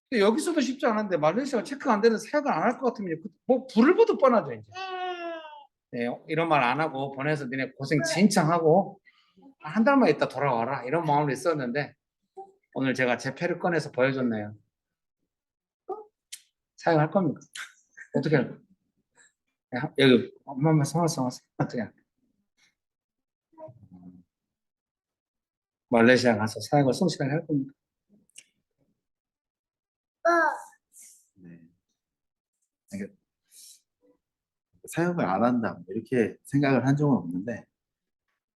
근데 여기서도 쉽지 않은데 말레이시아가 체크가 안 되는 사역을 안 할 것 같으면 뭐 불을 보듯 뻔하죠 이제. 네, 이런 말 안 하고 보내서 니네 고생 진짜 하고 한 달만 있다 돌아와라 이런 마음으로 있었는데 오늘 제가 제 패를 꺼내서 보여줬네요. 사역할 겁니까? 어떻게 할까? 여기 엄마만 성화성 어떻게 할까? 말레이시아 가서 사역을 성실하게 할 겁니까? 네. 그러니까 사역을 안 한다 뭐 이렇게 생각을 한 적은 없는데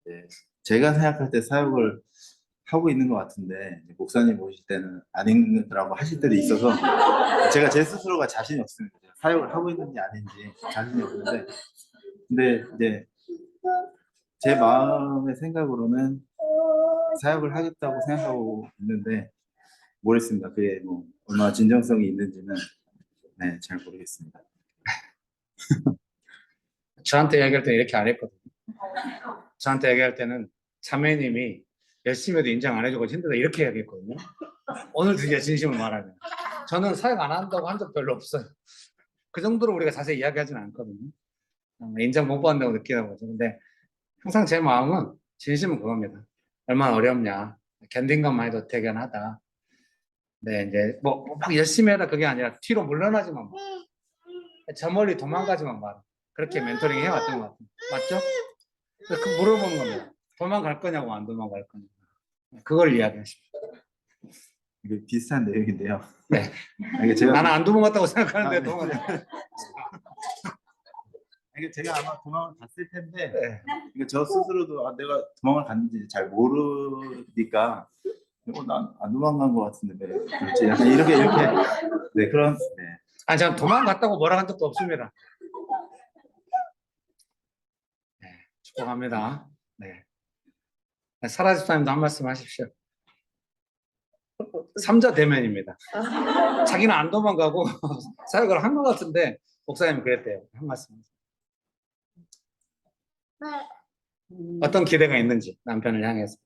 네, 제가 생각할 때 사역을 하고 있는 것 같은데 목사님 보실 때는 아니라고 하실 때도 있어서 제가 제 스스로가 자신이 없습니다. 사역을 하고 있는지 아닌지 자신이 없는데 근데 이제 제 마음의 생각으로는 사역을 하겠다고 생각하고 있는데 모르겠습니다. 그게 뭐 얼마나 진정성이 있는지는 네, 잘 모르겠습니다. 저한테 얘기할 때는 이렇게 안 했거든요. 저한테 얘기할 때는 자매님이 열심히 해도 인정 안 해주고 힘들다 이렇게 얘기했거든요. 오늘 드디어 진심을 말하면 저는 사역 안 한다고 한 적 별로 없어요. 그 정도로 우리가 자세히 이야기하지는 않거든요. 인정 못 받는다고 느끼는 거죠. 근데 항상 제 마음은 진심은 그겁니다. 얼마나 어렵냐. 견딘 것만 해도 대견하다. 네, 이제 막 열심히 해라 그게 아니라 뒤로 물러나지만 마. 저 멀리 도망가지만 마라. 그렇게 멘토링 해왔던 것 같아요. 맞죠? 그 물어보는 겁니다. 도망갈 거냐고 안 도망갈 거냐고. 그걸 이야기하십시오. 이게 비슷한 내용인데요. 네. 이게 제가 나는 안 도망갔다고 생각하는데 아, 네. 도망갔다. 이게 제가 아마 도망을 갔을 텐데 네. 이게 저 스스로도 아, 내가 도망을 갔는지 잘 모르니까 난 안 도망간 것 같은데 왜 그렇지? 약간 이렇게 네 그런 네. 아니, 제가 도망갔다고 뭐라 한 적도 없습니다. 네, 축복합니다. 네. 사라 집사님도 한 말씀 하십시오. 삼자 대면입니다. 자기는 안 도망가고 사역을 한 것 같은데 목사님이 그랬대요. 한 말씀. 어떤 기대가 있는지 남편을 향해서.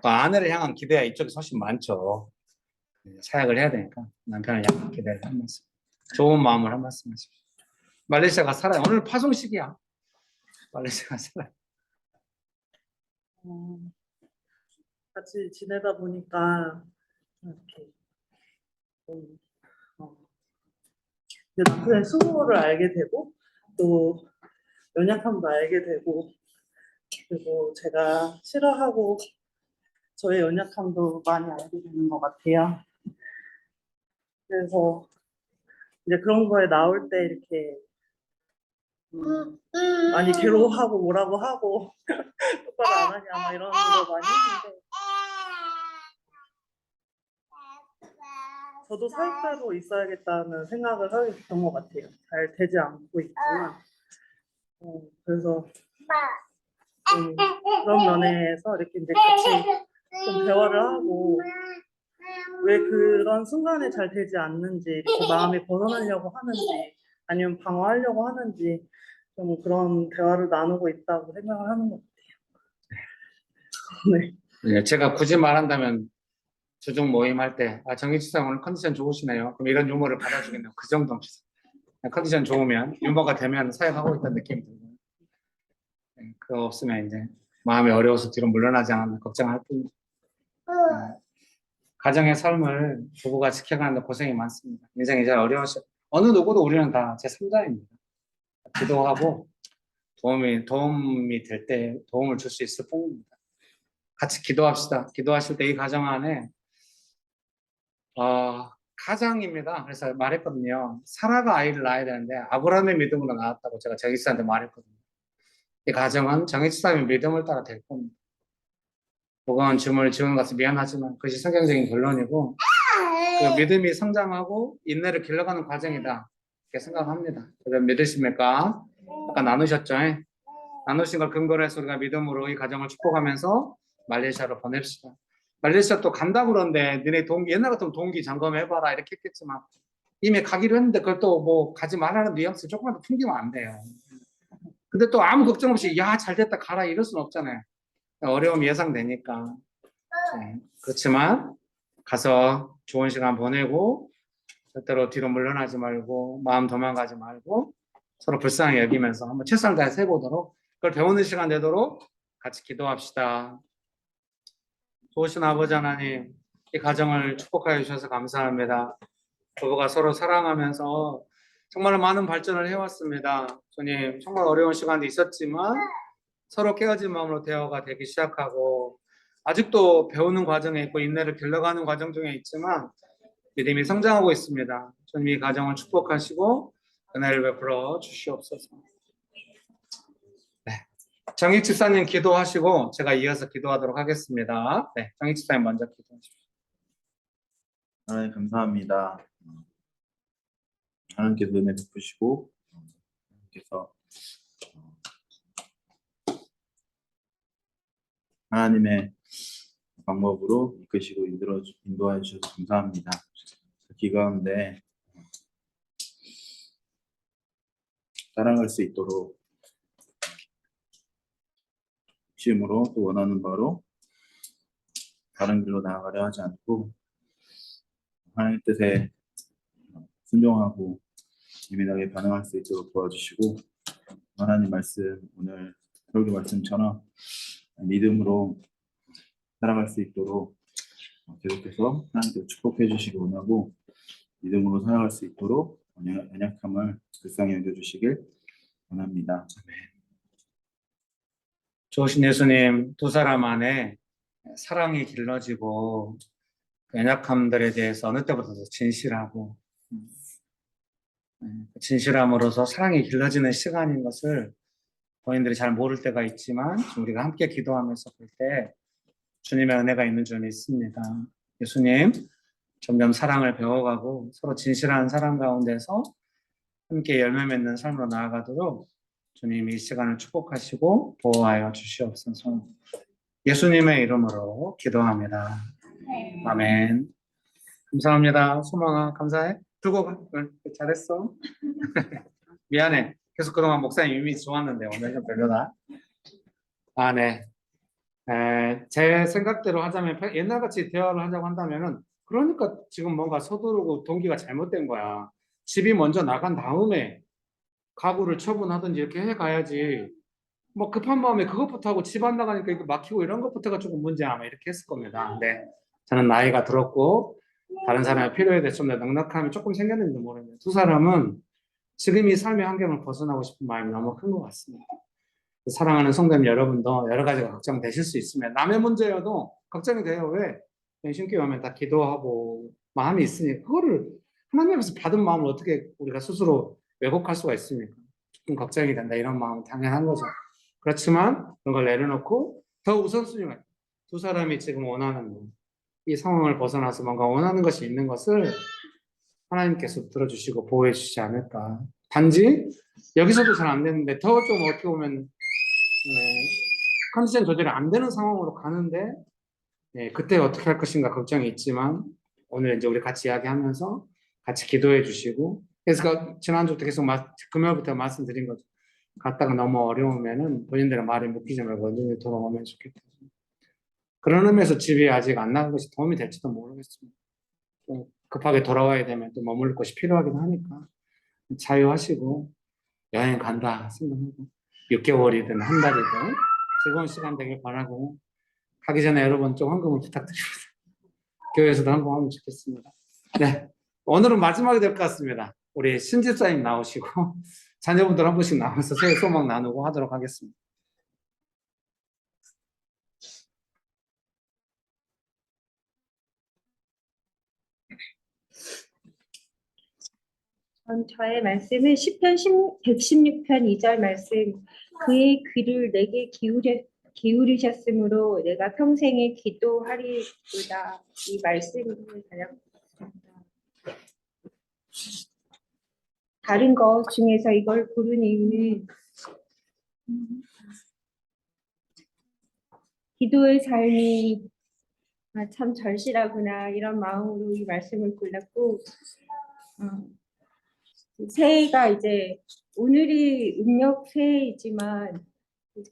또 아내를 향한 기대가 이쪽에 훨씬 많죠. 사역을 해야 되니까 남편을 향한 기대를 한 말씀. 좋은 마음을 한 말씀 하십시오. 말레이시아가 살아요. 오늘 파송식이야. 말레이시아가 살아요. 같이 지내다 보니까 이렇게 좀, 이제 남편의 수고를 알게 되고 또 연약함도 알게 되고 그리고 제가 싫어하고 저의 연약함도 많이 알게 되는 것 같아요. 그래서 이제 그런 거에 나올 때 이렇게 많이 괴로워하고 뭐라고 하고 똑바로 안 하냐 막 이런 거 많이 했는데 저도 사역자로 있어야겠다는 생각을 하게 됐던 것 같아요. 잘 되지 않고 있지만 그래서 좀 그런 면에서 이렇게 이제 같이 좀 대화를 하고 왜 그런 순간에 잘 되지 않는지 이렇게 마음이 벗어나려고 하는지 아니면 방어하려고 하는지 좀 그런 대화를 나누고 있다고 생각을 하는 것 같아요. 네. 네, 제가 굳이 말한다면 조정 모임 할 때 정익지사 오늘 컨디션 좋으시네요. 그럼 이런 유머를 받아주겠네요. 그 정도는 컨디션 좋으면 유머가 되면 사역하고 있다는 느낌이 들고요. 네, 그거 없으면 이제 마음이 어려워서 뒤로 물러나지 않았나 걱정할 뿐이죠. 네, 가정의 삶을 부부가 지켜가는데 고생이 많습니다. 인생이 제일 어려우셔. 어느 누구도 우리는 다 제3자입니다. 기도하고 도움이 될 때 도움을 줄 수 있을 뿐입니다. 같이 기도합시다. 기도하실 때 이 가정 안에 가장입니다. 그래서 말했거든요. 사라가 아이를 낳아야 되는데 아브라함의 믿음으로 낳았다고 제가 정익사한테 말했거든요. 이 가정은 정익사의 믿음을 따라 될 겁니다. 무거운 짐을 지은 것은 미안하지만 그것이 성경적인 결론이고 그 믿음이 성장하고 인내를 길러가는 과정이다 이렇게 생각합니다. 여러분 믿으십니까? 아까 나누셨죠? 나누신 걸 근거로 해서 우리가 믿음으로 이 가정을 축복하면서 말레이시아로 보냅시다. 말레이시아 또 간다 그러는데 너네 옛날 같으면 동기 점검해봐라 이렇게 했겠지만 이미 가기로 했는데 그걸 또 뭐 가지 말라는 뉘앙스 조금만 더 풍기면 안 돼요. 근데 또 아무 걱정 없이 야 잘됐다 가라 이럴 수는 없잖아요. 어려움이 예상되니까. 네. 그렇지만 가서 좋은 시간 보내고 절대로 뒤로 물러나지 말고 마음 도망가지 말고 서로 불쌍히 여기면서 한번 최선을 다해서 해보도록 그걸 배우는 시간 되도록 같이 기도합시다. 좋으신 아버지 하나님, 이 가정을 축복하여 주셔서 감사합니다. 부부가 서로 사랑하면서 정말 많은 발전을 해왔습니다. 주님, 정말 어려운 시간도 있었지만 서로 깨어진 마음으로 대화가 되기 시작하고 아직도 배우는 과정에 있고 인내를 길러가는 과정 중에 있지만 믿음이 성장하고 있습니다. 주님 이 가정을 축복하시고 은혜를 베풀어 주시옵소서. 네, 정익 집사님 기도하시고 제가 이어서 기도하도록 하겠습니다. 네, 정익 집사님 먼저 기도하십시오. 하나님 감사합니다. 하나님께서 은혜 베푸시고 하나님께서 하나님의 방법으로 이끄시고 인도해 주셔서 감사합니다. 기 가운데 따라갈 수 있도록 심으로 또 원하는 바로 다른 길로 나아가려 하지 않고 하나님 뜻에 순종하고 예민하게 반응할 수 있도록 도와주시고 하나님 말씀 오늘 설교 말씀처럼 믿음으로 살아갈 수 있도록 계속해서 하나님께서 축복해 주시기 원하고 믿음으로 살아갈 수 있도록 연약함을 불쌍히 여겨주시길 원합니다. 좋으신 예수님, 두 사람 안에 사랑이 길러지고 연약함들에 대해서 어느 때보다도 진실하고 진실함으로써 사랑이 길러지는 시간인 것을 본인들이 잘 모를 때가 있지만 우리가 함께 기도하면서 볼 때 주님의 은혜가 있는 줄 믿습니다. 예수님, 점점 사랑을 배워가고 서로 진실한 사랑 가운데서 함께 열매 맺는 삶으로 나아가도록 주님이 이 시간을 축복하시고 보호하여 주시옵소서. 예수님의 이름으로 기도합니다. 아멘. 감사합니다. 소망아, 감사해. 들고 가. 잘했어. 미안해. 계속 그동안 목사님 이미 좋았는데 오늘은 별로다. 네. 제 생각대로 하자면 옛날같이 대화를 하자고 한다면은 그러니까 지금 뭔가 서두르고 동기가 잘못된 거야. 집이 먼저 나간 다음에 가구를 처분하든지 이렇게 해가야지. 뭐 급한 마음에 그것부터 하고 집 안 나가니까 이거 막히고 이런 것부터가 조금 문제야 아마 이렇게 했을 겁니다. 근데 저는 나이가 들었고 다른 사람의 필요에 대해서 좀 더 넉넉함이 조금 생겼는지 모르겠네요. 두 사람은 지금 이 삶의 환경을 벗어나고 싶은 마음이 너무 큰 것 같습니다. 사랑하는 성도님 여러분도 여러 가지가 걱정되실 수 있으면 남의 문제여도 걱정이 돼요. 왜? 신께 오면 다 기도하고 마음이 있으니 그거를 하나님 앞에서 받은 마음을 어떻게 우리가 스스로 왜곡할 수가 있습니까? 조금 걱정이 된다 이런 마음은 당연한 거죠. 그렇지만 그런 걸 내려놓고 더 우선순위가 두 사람이 지금 원하는 이 상황을 벗어나서 뭔가 원하는 것이 있는 것을 하나님께서 들어주시고 보호해 주시지 않을까. 단지 여기서도 잘 안 되는데 더 좀 어떻게 보면 컨디션 조절이 안 되는 상황으로 가는데 그때 어떻게 할 것인가 걱정이 있지만 오늘 이제 우리 같이 이야기하면서 같이 기도해 주시고 그래서 지난주부터 계속 금요일부터 말씀드린 거죠. 갔다가 너무 어려우면은 본인들의 말에 묶이지 말고 언제든지 돌아오면 좋겠다. 그런 의미에서 집이 아직 안 나간 것이 도움이 될지도 모르겠습니다. 또 급하게 돌아와야 되면 또 머물 곳이 필요하긴 하니까 자유하시고 여행 간다 생각하고 6개월이든 한 달이든 즐거운 시간 되길 바라고 가기 전에 여러분 좀 헌금을 부탁드립니다. 교회에서도 헌금하면 좋겠습니다. 네, 오늘은 마지막이 될 것 같습니다. 우리 신집사님 나오시고 자녀분들 한 분씩 나와서 새해 소망 나누고 하도록 하겠습니다. 저의 말씀은 시편 116편 2절 말씀. 그의 귀를 내게 기울이셨으므로 내가 평생에 기도하리로다. 이 말씀을 가졌습니다. 다른 것 중에서 이걸 고른 이유는 기도의 삶이 참 절실하구나 이런 마음으로 이 말씀을 골랐고, 새해가 이제 오늘이 음력 새해이지만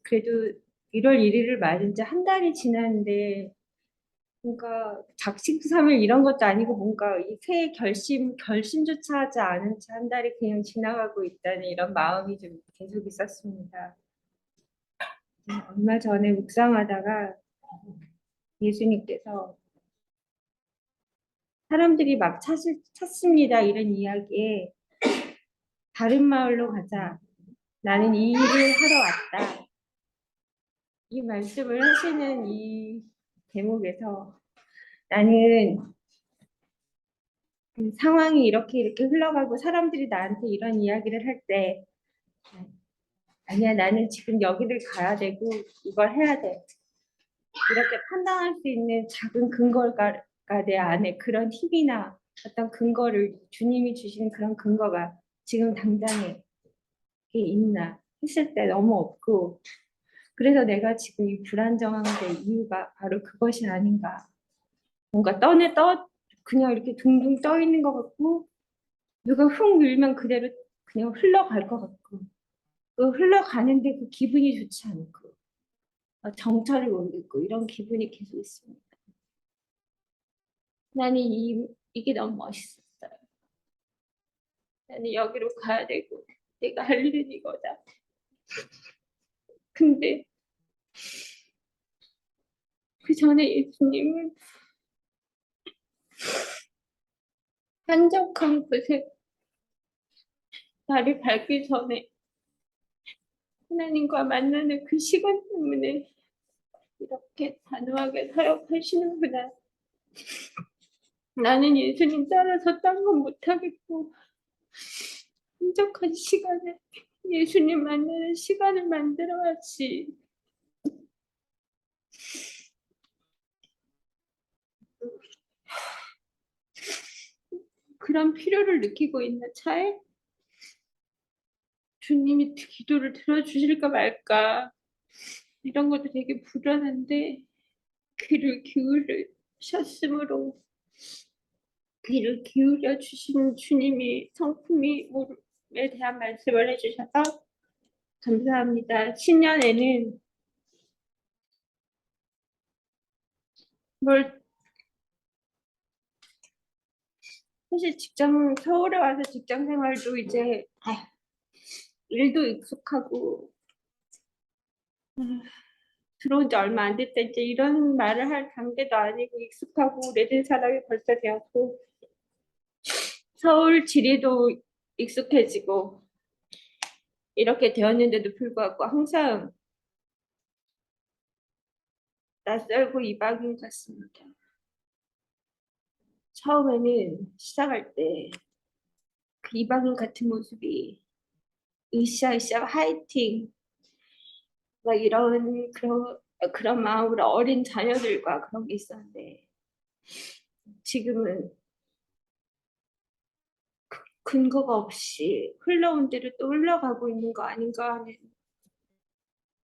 그래도 1월 1일을 맞은 지 한 달이 지났는데 뭔가 작심삼일 이런 것도 아니고 뭔가 이 새해 결심조차 하지 않은 채 한 달이 그냥 지나가고 있다는 이런 마음이 좀 계속 있었습니다. 얼마 전에 묵상하다가 예수님께서 사람들이 막 찾습니다 이런 이야기에 다른 마을로 가자. 나는 이 일을 하러 왔다. 이 말씀을 하시는 이 대목에서 나는 상황이 이렇게 흘러가고 사람들이 나한테 이런 이야기를 할 때 아니야 나는 지금 여기를 가야 되고 이걸 해야 돼. 이렇게 판단할 수 있는 작은 근거가 내 안에 그런 힘이나 어떤 근거를 주님이 주신 그런 근거가 지금 당장에 있나 했을 때 너무 없고 그래서 내가 지금 이 불안정한 데 이유가 바로 그것이 아닌가. 뭔가 그냥 이렇게 둥둥 떠 있는 것 같고 누가 훅 밀면 그대로 그냥 흘러갈 것 같고 그 흘러가는데 그 기분이 좋지 않고 정처를 못 읽고 이런 기분이 계속 있습니다. 나는 이게 너무 멋있었어요. 나는 여기로 가야 되고 내가 할 일은 이거다. 근데 그 전에 예수님은 한적한 곳에 날이 밝기 전에 하나님과 만나는 그 시간 때문에 이렇게 단호하게 사역하시는구나. 나는 예수님 따라서 딴 건 못하겠고 한적한 시간에 예수님 만나는 시간을 만들어야지. 그런 필요를 느끼고 있는 차에 주님이 기도를 들어주실까 말까 이런 것도 되게 불안한데 귀를 기울이셨으므로 귀를 기울여 주시는 주님이 성품에 대한 말씀을 해주셔서 감사합니다. 신년에는 사실 서울에 와서 직장 생활도 이제 일도 익숙하고 들어온 지 얼마 안 됐다 이제 이런 말을 할 단계도 아니고 익숙하고 오래된 사람이 벌써 되었고 서울 지리도 익숙해지고 이렇게 되었는데도 불구하고 항상 낯설고 이방인 같습니다. 처음에는 시작할 때 그 이방인 같은 모습이 으쌰으쌰 화이팅 막 이런 그런 마음으로 어린 자녀들과 그런 게 있었는데 지금은 근거가 없이 흘러온 대로 또 흘러가고 있는 거 아닌가 하는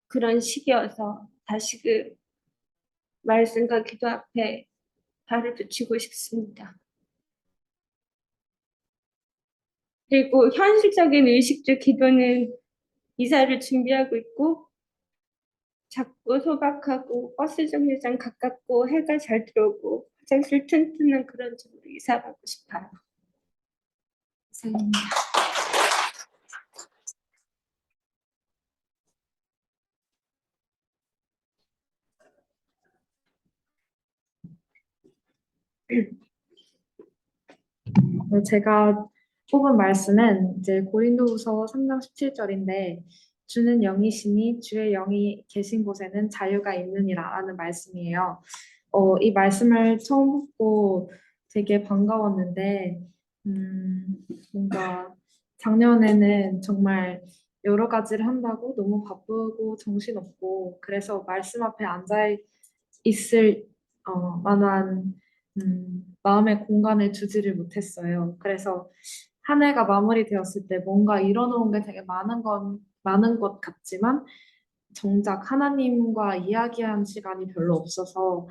그런 시기여서 다시 그 말씀과 기도 앞에 발을 붙이고 싶습니다. 그리고 현실적인 의식주 기도는 이사를 준비하고 있고 작고 소박하고 버스 정류장 가깝고 해가 잘 들어오고 화장실 튼튼한 그런 집으로 이사 가고 싶어요. 이상입니다. 제가 뽑은 말씀은 이제 고린도후서 3장 17절인데 주는 영이시니 주의 영이 계신 곳에는 자유가 있느니라라는 말씀이에요. 이 말씀을 처음 듣고 되게 반가웠는데 뭔가 작년에는 정말 여러 가지를 한다고 너무 바쁘고 정신없고 그래서 말씀 앞에 앉아 있을 만한 마음의 공간을 주지를 못했어요. 그래서 한 해가 마무리되었을 때 뭔가 이뤄놓은 게 되게 많은 것 같지만 정작 하나님과 이야기한 시간이 별로 없어서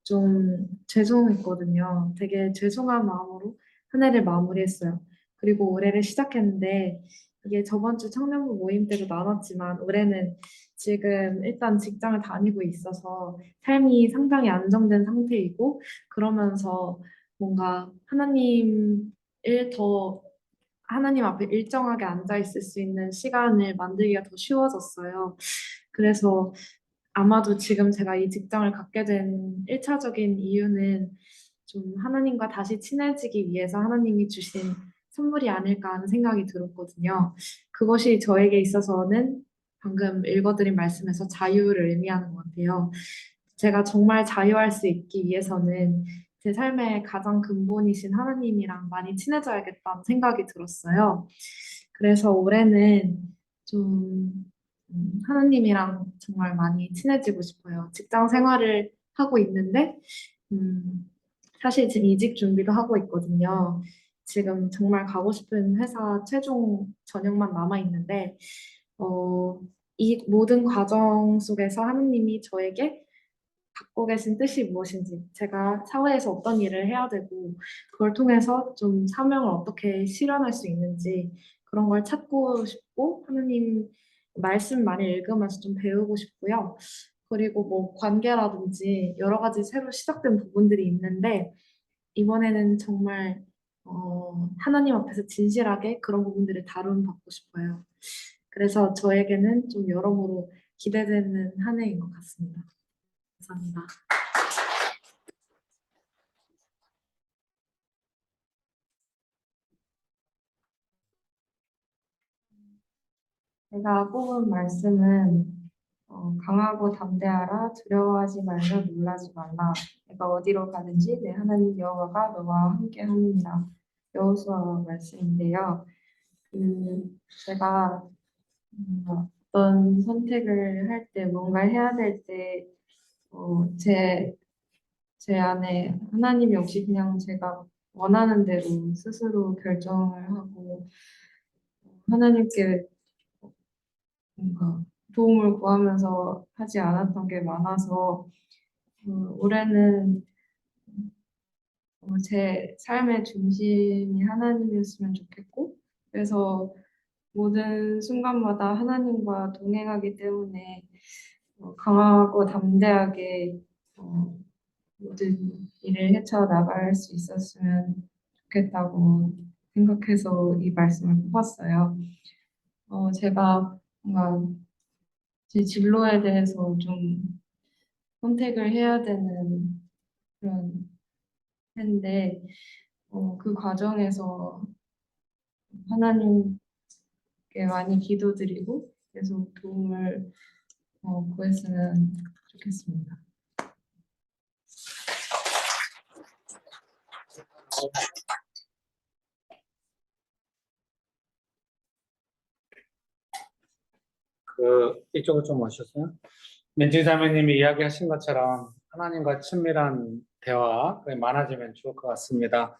좀 죄송했거든요. 되게 죄송한 마음으로 한 해를 마무리했어요. 그리고 올해를 시작했는데 이게 저번 주 청년부 모임 때도 나눴지만 올해는 지금 일단 직장을 다니고 있어서 삶이 상당히 안정된 상태이고 그러면서 뭔가 하나님 앞에 일정하게 앉아 있을 수 있는 시간을 만들기가 더 쉬워졌어요. 그래서 아마도 지금 제가 이 직장을 갖게 된 1차적인 이유는 좀 하나님과 다시 친해지기 위해서 하나님이 주신 선물이 아닐까 하는 생각이 들었거든요. 그것이 저에게 있어서는 방금 읽어드린 말씀에서 자유를 의미하는 것 같아요. 제가 정말 자유할 수 있기 위해서는 제 삶의 가장 근본이신 하나님이랑 많이 친해져야겠다는 생각이 들었어요. 그래서 올해는 좀 하나님이랑 정말 많이 친해지고 싶어요. 직장 생활을 하고 있는데 사실 지금 이직 준비도 하고 있거든요. 지금 정말 가고 싶은 회사 최종 전형만 남아 있는데 이 모든 과정 속에서 하나님이 저에게 갖고 계신 뜻이 무엇인지, 제가 사회에서 어떤 일을 해야 되고, 그걸 통해서 좀 사명을 어떻게 실현할 수 있는지, 그런 걸 찾고 싶고, 하나님 말씀 많이 읽으면서 좀 배우고 싶고요. 그리고 뭐 관계라든지 여러 가지 새로 시작된 부분들이 있는데, 이번에는 정말 하나님 앞에서 진실하게 그런 부분들을 다룬받고 싶어요. 그래서 저에게는 좀 여러모로 기대되는 한 해인 것 같습니다. 감사합니다. 제가 뽑은 말씀은 강하고 담대하라 두려워하지 말며 놀라지 말라 내가 어디로 가든지 내 하나님 여호와가 너와 함께 하느니라 여호수아 말씀인데요. 제가 어떤 선택을 할 때 뭔가 해야 될 때 제 안에 하나님이 없이 그냥 제가 원하는 대로 스스로 결정을 하고 하나님께 뭔가 도움을 구하면서 하지 않았던 게 많아서 올해는 제 삶의 중심이 하나님이었으면 좋겠고 그래서 모든 순간마다 하나님과 동행하기 때문에 강하고 담대하게 모든 일을 헤쳐나갈 수 있었으면 좋겠다고 생각해서 이 말씀을 뽑았어요. 제가 뭔가 제 진로에 대해서 좀 선택을 해야 되는 그런 텐데 그 과정에서 하나님께 많이 기도드리고 계속 도움을 구했으면 좋겠습니다. 이쪽으로 좀 오셨어요? 민지 자매님이 이야기하신 것처럼 하나님과 친밀한 대화 많아지면 좋을 것 같습니다.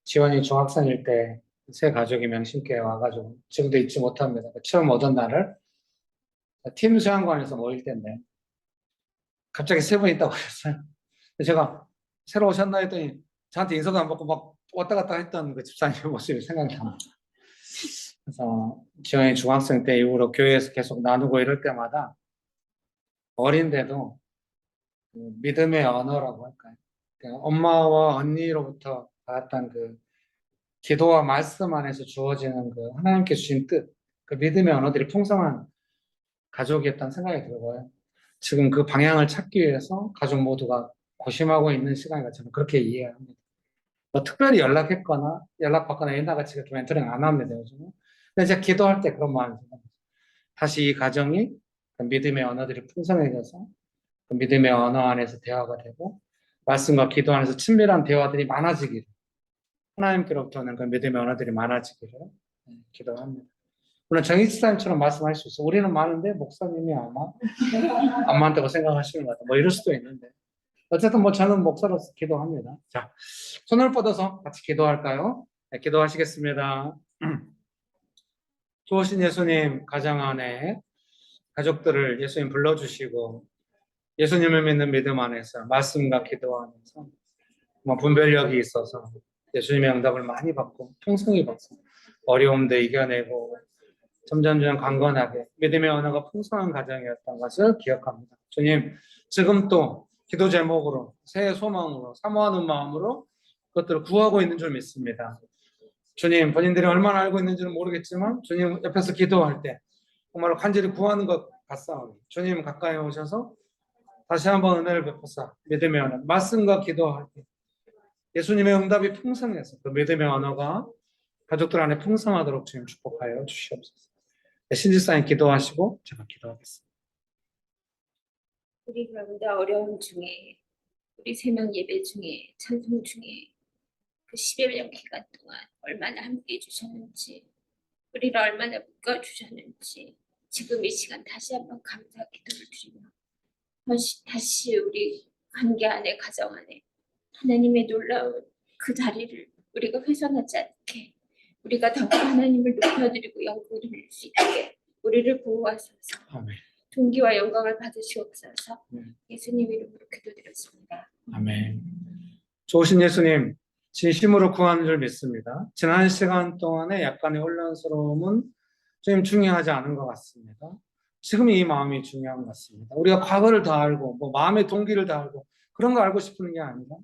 지원이 중학생일 때 새 가족이 명심교회 와가지고 지금도 잊지 못합니다. 처음 오던 날을 팀 수양관에서 모일 텐데 갑자기 세 분 있다고 하셨어요. 제가 새로 오셨나 했더니 저한테 인사도 안 받고 막 왔다 갔다 했던 그 집사님 모습이 생각이 납니다. 그래서 지원이 중학생 때 이후로 교회에서 계속 나누고 이럴 때마다 어린데도 믿음의 언어라고 할까요? 엄마와 언니로부터 받았던 그 기도와 말씀 안에서 주어지는 그 하나님께 주신 뜻, 그 믿음의 언어들이 풍성한 가족이었다는 생각이 들고요. 지금 그 방향을 찾기 위해서 가족 모두가 고심하고 있는 시간이라 저는 그렇게 이해합니다. 뭐 특별히 연락했거나 연락받거나 옛날같이 그렇게 멘토링 안 합니다, 요즘은. 근데 제가 기도할 때 그런 마음이 들어요. 다시 이 가정이 그 믿음의 언어들이 풍성해져서 그 믿음의 언어 안에서 대화가 되고 말씀과 기도 안에서 친밀한 대화들이 많아지기를, 하나님께로부터 오는 그 믿음의 언어들이 많아지기를 기도합니다. 물론 정희 집사님처럼 말씀할 수 있어요. 우리는 많은데 목사님이 아마 안 많다고 생각하시는 것 같아요. 뭐 이럴 수도 있는데. 어쨌든 뭐 저는 목사로서 기도합니다. 자, 손을 뻗어서 같이 기도할까요? 네, 기도하시겠습니다. 좋으신 예수님, 가정 안에 가족들을 예수님 불러주시고 예수님을 믿는 믿음 안에서 말씀과 기도 안에서 뭐 분별력이 있어서 예수님의 응답을 많이 받고 풍성히 받고 어려움도 이겨내고 점점점 강건하게 믿음의 언어가 풍성한 가정이었던 것을 기억합니다. 주님, 지금 또 기도 제목으로 새해 소망으로 사모하는 마음으로 그것들을 구하고 있는 줄 믿습니다. 주님, 본인들이 얼마나 알고 있는지는 모르겠지만 주님 옆에서 기도할 때 정말로 간절히 구하는 것 같사오니 주님 가까이 오셔서 다시 한번 은혜를 베푸사 믿음의 언어, 말씀과 기도할 때 예수님의 응답이 풍성해서 그 믿음의 언어가 가족들 안에 풍성하도록 주님 축복하여 주시옵소서. 네, 신지사님 기도하시고 제가 기도하겠습니다. 우리 가운데 어려움 중에 우리 새벽 예배 중에 찬송 중에 그 10여 년 기간 동안 얼마나 함께 해주셨는지 우리를 얼마나 묶어주셨는지 지금 이 시간 다시 한번 감사 기도를 드리며 다시 우리 관계 안에 가정 안에 하나님의 놀라운 그 자리를 우리가 훼손하지 않게 우리가 더 하나님을 높여드리고 영광을 드릴 수 있게 우리를 보호하소서. 아멘. 존귀와 영광을 받으시옵소서. 네. 예수님 이름으로 기도드렸습니다. 아멘. 좋으신 예수님, 진심으로 구하는 줄 믿습니다. 지난 시간 동안에 약간의 혼란스러움은 좀 중요하지 않은 것 같습니다. 지금 이 마음이 중요한 것 같습니다. 우리가 과거를 다 알고, 뭐 마음의 동기를 다 알고, 그런 거 알고 싶은 게 아니라,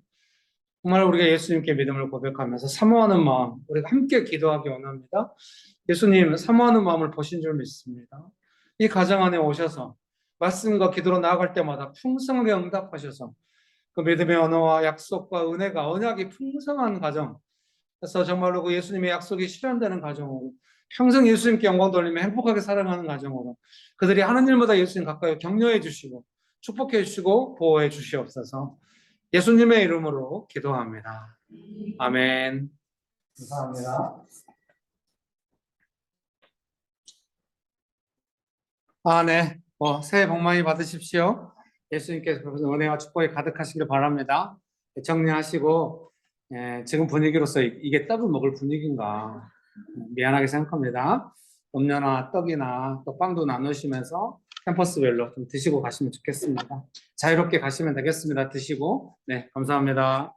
정말 우리가 예수님께 믿음을 고백하면서 사모하는 마음, 우리가 함께 기도하기 원합니다. 예수님, 사모하는 마음을 보신 줄 믿습니다. 이 가정 안에 오셔서 말씀과 기도로 나아갈 때마다 풍성하게 응답하셔서 그 믿음의 언어와 약속과 은혜가 언약이 풍성한 가정, 그래서 정말로 그 예수님의 약속이 실현되는 가정으로 평생 예수님께 영광 돌리며 행복하게 살아가는 가정으로 그들이 하는 일마다 예수님 가까이 격려해 주시고 축복해 주시고 보호해 주시옵소서. 예수님의 이름으로 기도합니다. 아멘. 감사합니다. 네. 새해 복 많이 받으십시오. 예수님께서 은혜와 축복이 가득하시길 바랍니다. 정리하시고, 지금 분위기로서 이게 떡을 먹을 분위기인가 미안하게 생각합니다. 음료나 떡이나 또 빵도 나누시면서 캠퍼스별로 좀 드시고 가시면 좋겠습니다. 자유롭게 가시면 되겠습니다. 드시고. 네, 감사합니다.